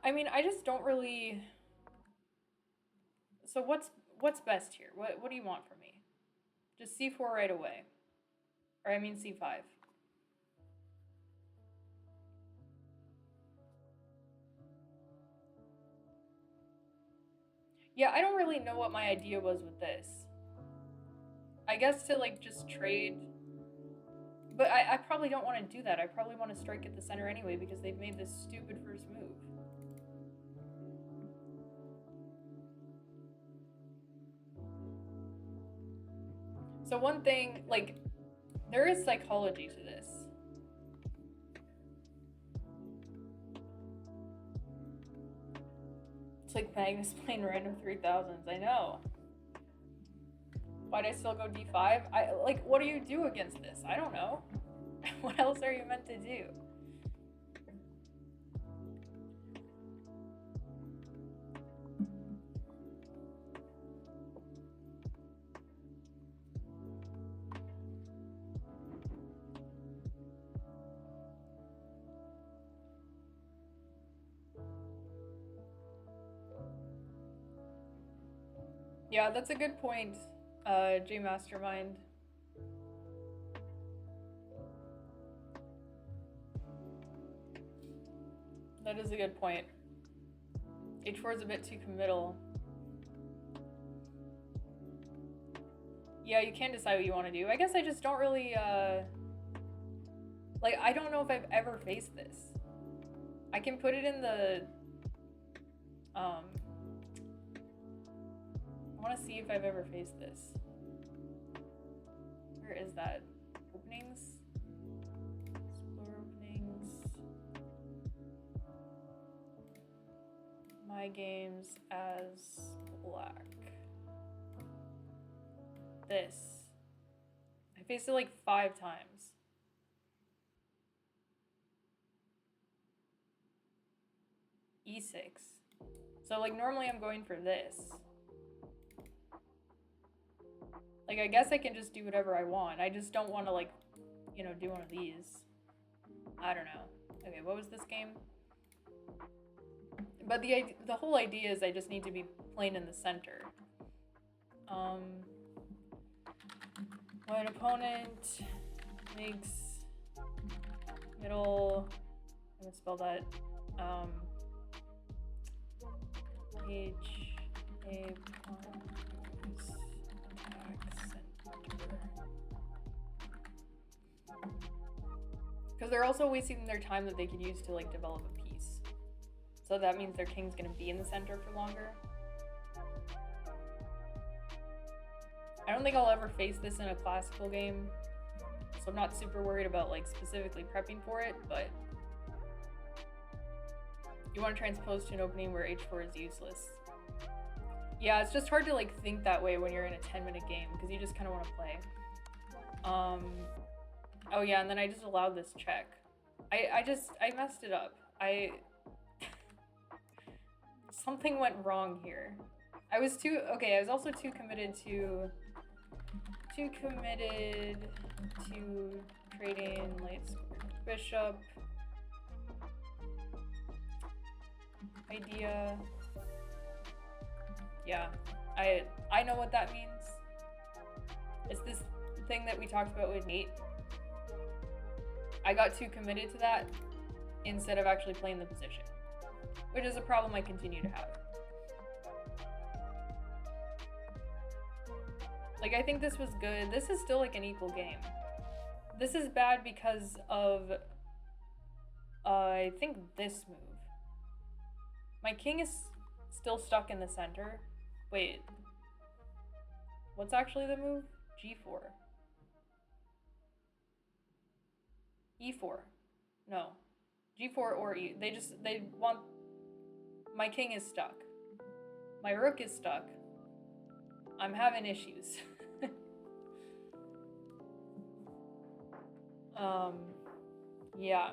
I mean, I just don't really... So what's best here? What do you want from me? Just c4 right away. Or I mean c5. Yeah, I don't really know what my idea was with this. I guess to like just trade... But I probably don't want to do that. I probably want to strike at the center anyway because they've made this stupid first move. So one thing, like, there is psychology to this. It's like Magnus playing random 3000s, I know. Why'd I still go d5? Like, what do you do against this? I don't know. What else are you meant to do? Yeah, that's a good point, J Mastermind. That is a good point. H4 is a bit too committal. Yeah, you can decide what you want to do. I guess I just don't really, like, I don't know if I've ever faced this. I can put it in the, I want to see if I've ever faced this. Where is that? Openings? Explore openings. My games as black. This. I faced it like 5 times. E6. So like normally I'm going for this. Like, I guess I can just do whatever I want. I just don't want to, like, you know, do one of these. I don't know. Okay, what was this game? But the whole idea is I just need to be playing in the center. When an opponent makes middle... I'm gonna spell that. H A because they're also wasting their time that they could use to like develop a piece. So that means their king's gonna be in the center for longer. I don't think I'll ever face this in a classical game, so I'm not super worried about like specifically prepping for it, but you want to transpose to an opening where h4 is useless. Yeah, it's just hard to like think that way when you're in a 10-minute game because you just kind of want to play. Oh yeah, and then I just allowed this check. I messed it up. Something went wrong here. I was also too committed to trading late bishop. Idea. Yeah. I know what that means. It's this thing that we talked about with Nate. I got too committed to that instead of actually playing the position, which is a problem I continue to have. Like, I think this was good. This is still like an equal game. This is bad because of, I think this move. My king is still stuck in the center. Wait. What's actually the move? G4. E4. No. G4 or E. They want... My king is stuck. My rook is stuck. I'm having issues. Yeah.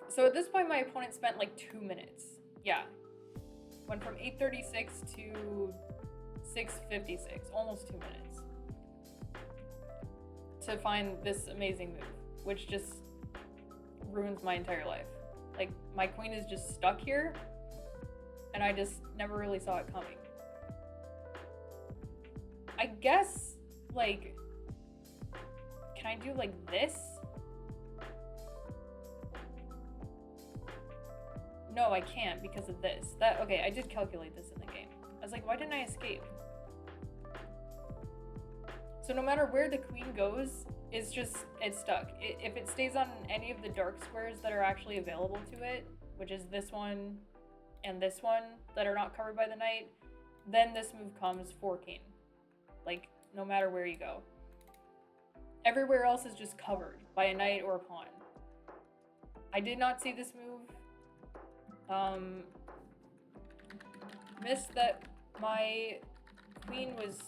So at this point, my opponent spent like 2 minutes. Yeah. Went from 8:36 to 6:56, almost 2 minutes. To find this amazing move, which just ruins my entire life. Like, my queen is just stuck here, and I just never really saw it coming. I guess, like, can I do like this? No, I can't because of this. Okay, I did calculate this in the game. I was like, why didn't I escape? So no matter where the queen goes, it's stuck. If it stays on any of the dark squares that are actually available to it, which is this one and this one that are not covered by the knight, then this move comes for king. Like, no matter where you go. Everywhere else is just covered by a knight or a pawn. I did not see this move. Missed that my queen was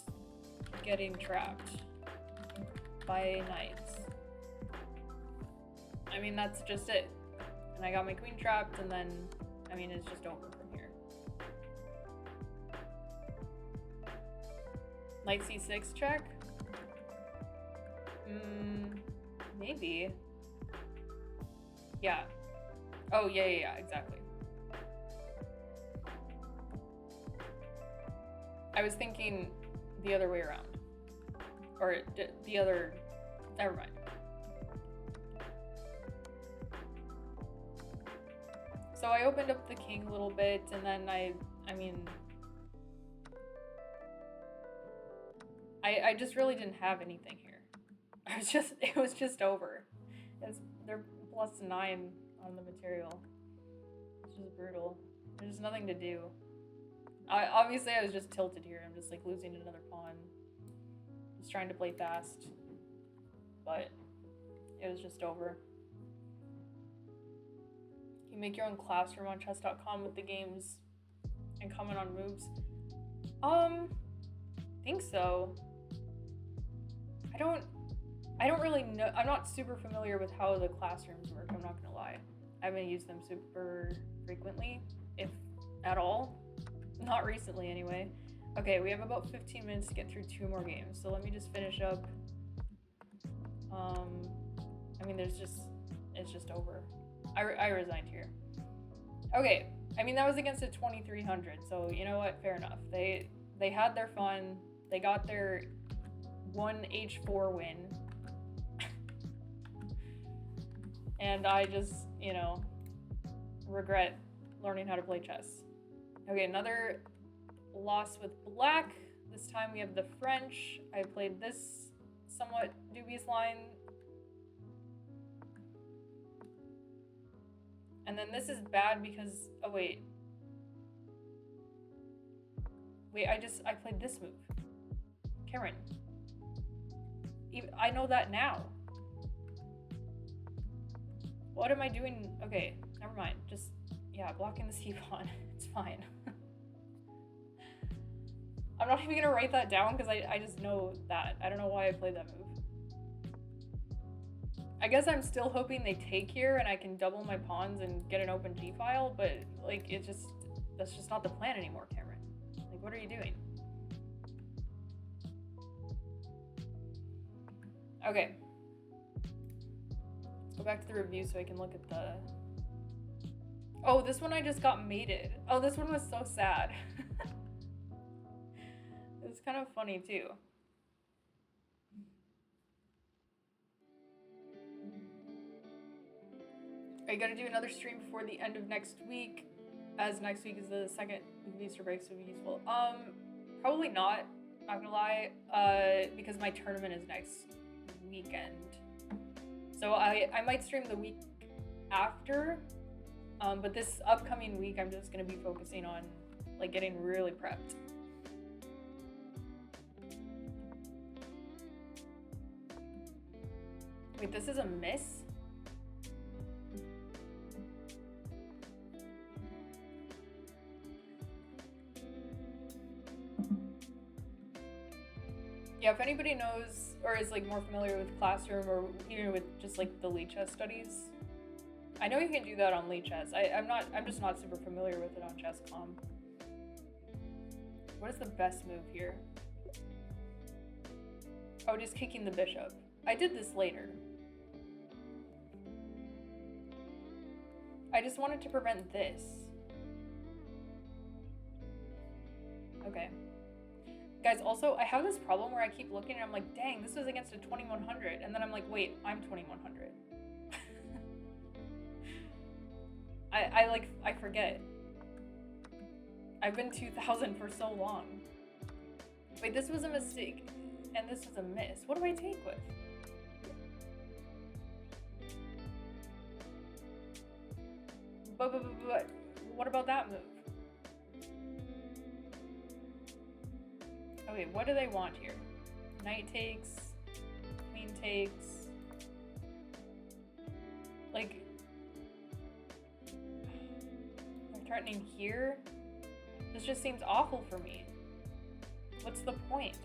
getting trapped by knights. I mean, that's just it. And I got my queen trapped, and then, I mean, it's just over from here. Knight c6 check? Maybe. Yeah. Oh, yeah, exactly. I was thinking the other way around. Or the other... Never mind. So I opened up the king a little bit, and then I just really didn't have anything here. It was just over. They're +9 on the material. It's just brutal. There's nothing to do. Obviously I was just tilted here. I'm just like losing another pawn. Just trying to play fast. But it was just over. You make your own classroom on chess.com with the games and comment on moves. Think so. I don't really know. I'm not super familiar with how the classrooms work, I'm not gonna lie. I haven't used them super frequently, if at all. Not recently, anyway. Okay, we have about 15 minutes to get through 2 more games, so let me just finish up. I mean, it's just over. I resigned here. Okay, I mean, that was against a 2300, so you know what? Fair enough. They had their fun. They got their 1h4 win. And I just, you know, regret learning how to play chess. Okay, another loss with black. This time we have the French. I played this somewhat dubious line. And then this is bad because, oh wait. Wait, I played this move. Kamryn. I know that now. What am I doing? Okay, never mind. Just, yeah, blocking the c-pawn. It's fine. I'm not even gonna write that down because I just know that. I don't know why I played that move. I guess I'm still hoping they take here and I can double my pawns and get an open g-file, but like that's just not the plan anymore, Kamryn. Like, what are you doing? Okay. Let's go back to the review so I can look at the... Oh, this one I just got mated. Oh, this one was so sad. It was kind of funny too. Are you gonna do another stream before the end of next week? As next week is the second week of Easter break, so it'll be useful. Probably not. Not gonna lie. Because my tournament is next weekend. So I might stream the week after. But this upcoming week, I'm just gonna be focusing on like getting really prepped. Wait, this is a miss? Yeah, if anybody knows or is like more familiar with Classroom or even with just like the Lichess studies, I know you can do that on Lichess. I'm just not super familiar with it on Chess.com. What is the best move here? Oh, just kicking the bishop. I did this later. I just wanted to prevent this. Okay. Guys, also, I have this problem where I keep looking and I'm like, dang, this was against a 2100. And then I'm like, wait, I'm 2100. I forget. I've been 2000 for so long. Wait, this was a mistake. And this was a miss. What do I take with? But what about that move? Okay, what do they want here? Knight takes, queen takes. Like, I'm threatening here? This just seems awful for me. What's the point?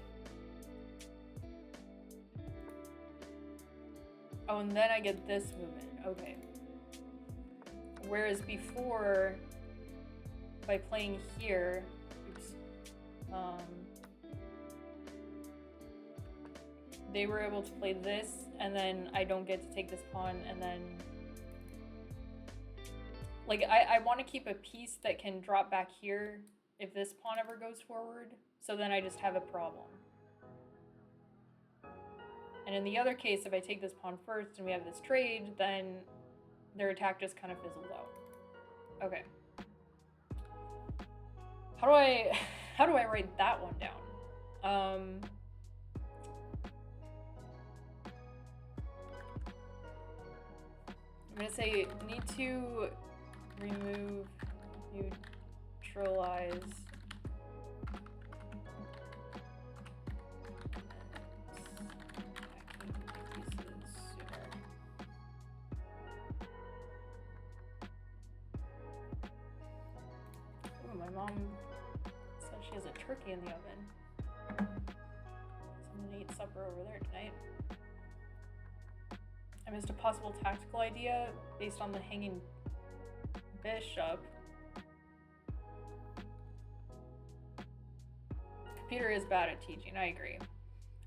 Oh, and then I get this movement. Okay. Whereas before, by playing here, oops, they were able to play this, and then I don't get to take this pawn, and then... Like, I want to keep a piece that can drop back here if this pawn ever goes forward, so then I just have a problem. And in the other case, if I take this pawn first and we have this trade, then their attack just kind of fizzles out. Okay. How do I write that one down? I'm gonna say need to remove, neutralize, my mom said she has a turkey in the oven. Someone ate supper over there tonight. I missed a possible tactical idea based on the hanging bishop. Computer is bad at teaching, I agree.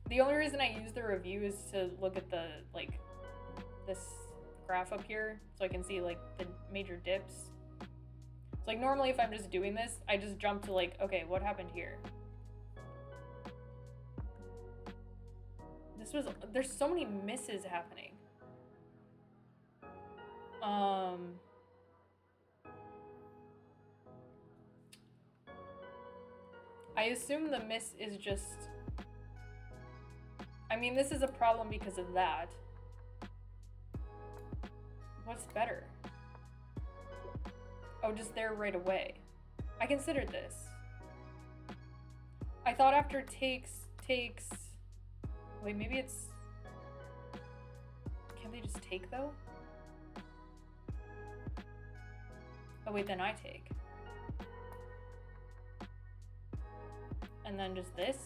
The only reason I use the review is to look at the, like, this graph up here so I can see, like, the major dips. So, like, normally if I'm just doing this, I just jump to, like, okay, what happened here? There's so many misses happening. I assume the miss is just... I mean, this is a problem because of that. What's better? Oh, just there right away. I considered this. I thought after takes... Wait, maybe it's... Can't they just take, though? Oh, wait, then I take. And then just this.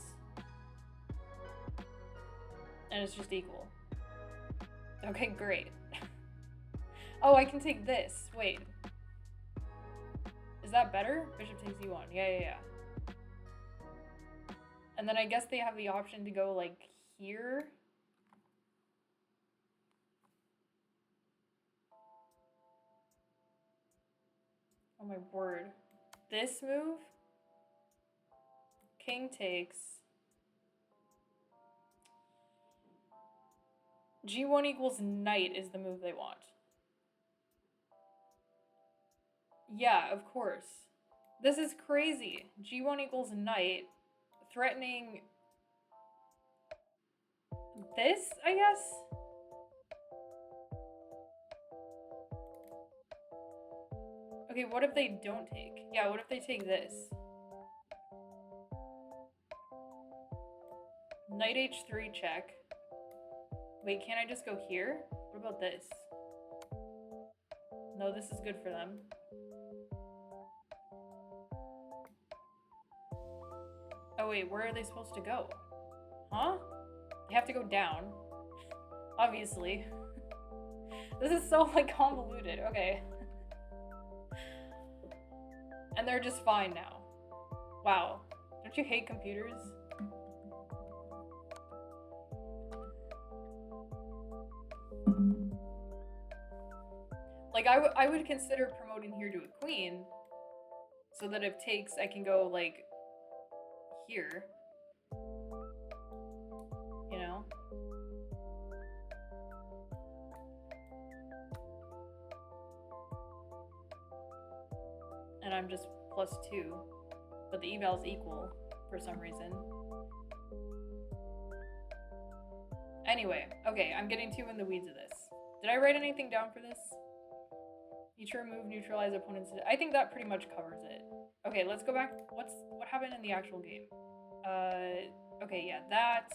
And it's just equal. Okay, great. Oh, I can take this. Wait. Is that better? Bishop takes e1. Yeah. And then I guess they have the option to go, like, here. Oh my word. This move? King takes. G1 equals knight is the move they want. Yeah, of course. This is crazy. G1 equals knight, threatening this, I guess? Okay, what if they don't take? Yeah, what if they take this? Knight h3 check. Wait, can't I just go here? What about this? No, this is good for them. Oh wait, where are they supposed to go? Huh? They have to go down. Obviously. This is so, like, convoluted. Okay. And they're just fine now. Wow. Don't you hate computers? Like, I would consider promoting here to a queen, so that if takes, I can go, like, here. You know? And I'm just +2, but the eval's equal for some reason. Anyway, okay, I'm getting too in the weeds of this. Did I write anything down for this? Each remove, neutralize opponent's... I think that pretty much covers it. Okay, let's go back. What happened in the actual game? Okay, yeah, that.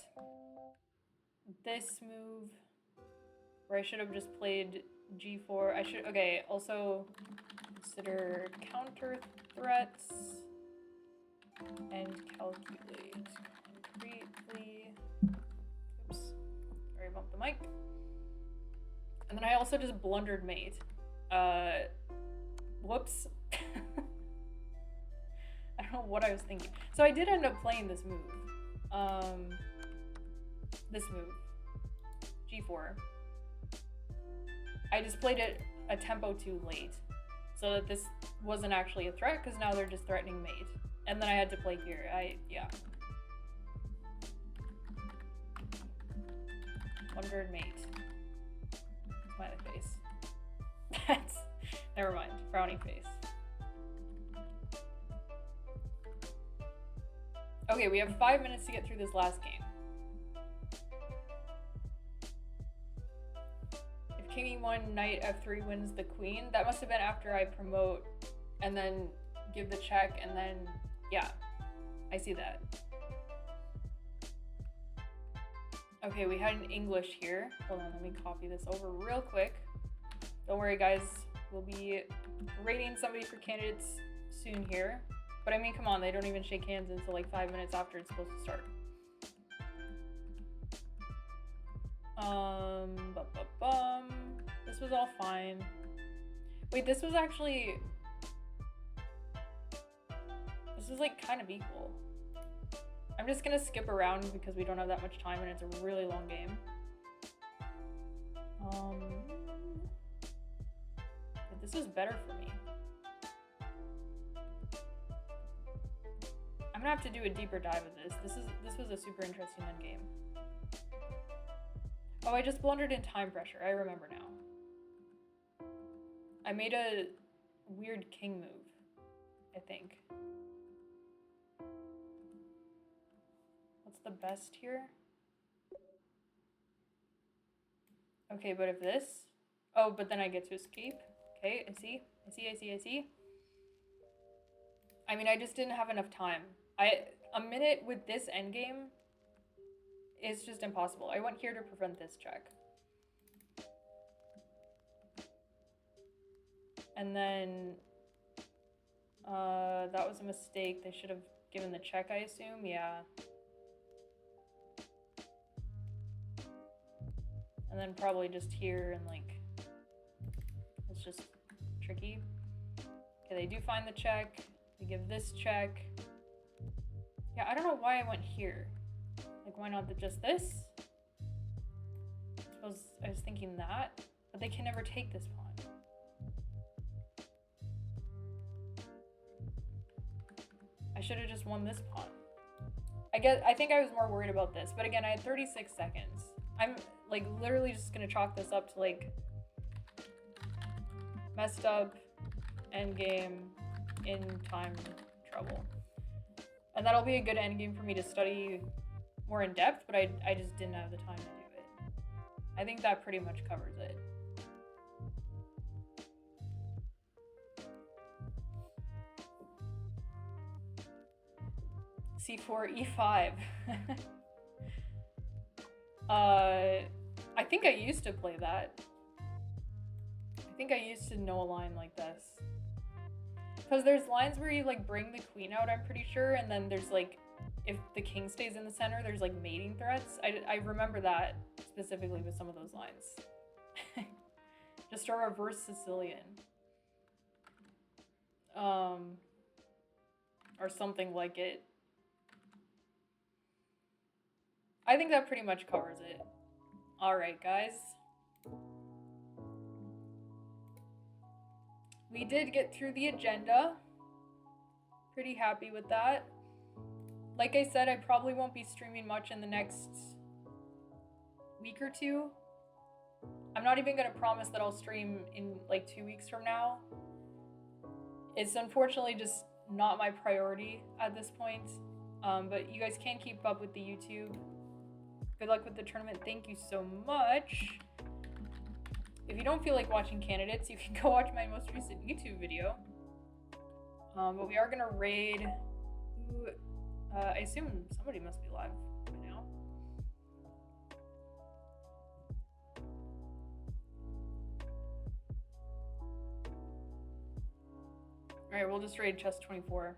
This move, where I should have just played G4. I should... Okay, also consider counter threats and calculate concretely. Oops. Sorry, bumped the mic. And then I also just blundered mate. Whoops. I don't know what I was thinking. So I did end up playing this move. This move. G4. I just played it a tempo too late. So that this wasn't actually a threat, because now they're just threatening mate. And then I had to play here. Yeah. Blundered mate. Smiley face. That's... Never mind. Frowny face. Okay, we have 5 minutes to get through this last game. If king e1, knight f3 wins the queen, that must have been after I promote and then give the check and then... Yeah, I see that. Okay, we had an English here. Hold on, let me copy this over real quick. Don't worry, guys. We'll be rating somebody for candidates soon here. But I mean, come on, they don't even shake hands until like 5 minutes after it's supposed to start. This was all fine. Wait, this was actually... This is like kind of equal. I'm just gonna skip around because we don't have that much time and it's a really long game. But this was better for me. I'm gonna have to do a deeper dive of this. This was a super interesting end game. Oh, I just blundered in time pressure. I remember now. I made a weird king move, I think. What's the best here? Okay, but if this... Oh, but then I get to escape. Okay, I see. I mean, I just didn't have enough time. A minute with this endgame is just impossible. I went here to prevent this check. And then... that was a mistake. They should have given the check, I assume. Yeah. And then probably just here and like, it's just tricky. Okay, they do find the check. They give this check. Yeah, I don't know why I went here. Like, why not just this? I suppose I was thinking that, but they can never take this pawn. should have just won this pawn. I think I was more worried about this, but again, I had 36 seconds. I'm like literally just gonna chalk this up to like messed up endgame in time trouble. And that'll be a good endgame for me to study more in depth, but I just didn't have the time to do it. I think that pretty much covers it. C4, E5. I think I used to play that. I think I used to know a line like this. Because there's lines where you like bring the queen out, I'm pretty sure, and then there's like, if the king stays in the center, there's like mating threats. I remember that specifically with some of those lines. Just a reverse Sicilian. Or something like it. I think that pretty much covers it. Alright, guys. We did get through the agenda. Pretty happy with that. Like I said, I probably won't be streaming much in the next week or two. I'm not even going to promise that I'll stream in like 2 weeks from now. It's unfortunately just not my priority at this point. But you guys can keep up with the YouTube. Good luck with the tournament. Thank you so much. If you don't feel like watching candidates, you can go watch my most recent YouTube video. But we are going to raid... I assume somebody must be live right now. Alright, we'll just raid chest 24.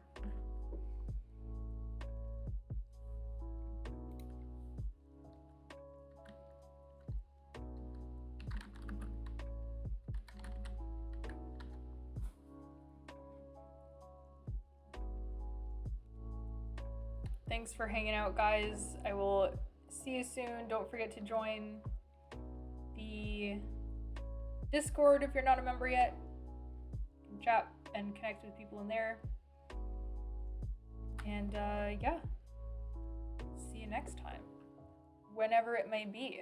Thanks for hanging out, guys. I will see you soon. Don't forget to join the Discord if you're not a member yet. You can chat and connect with people in there. And yeah, see you next time, whenever it may be.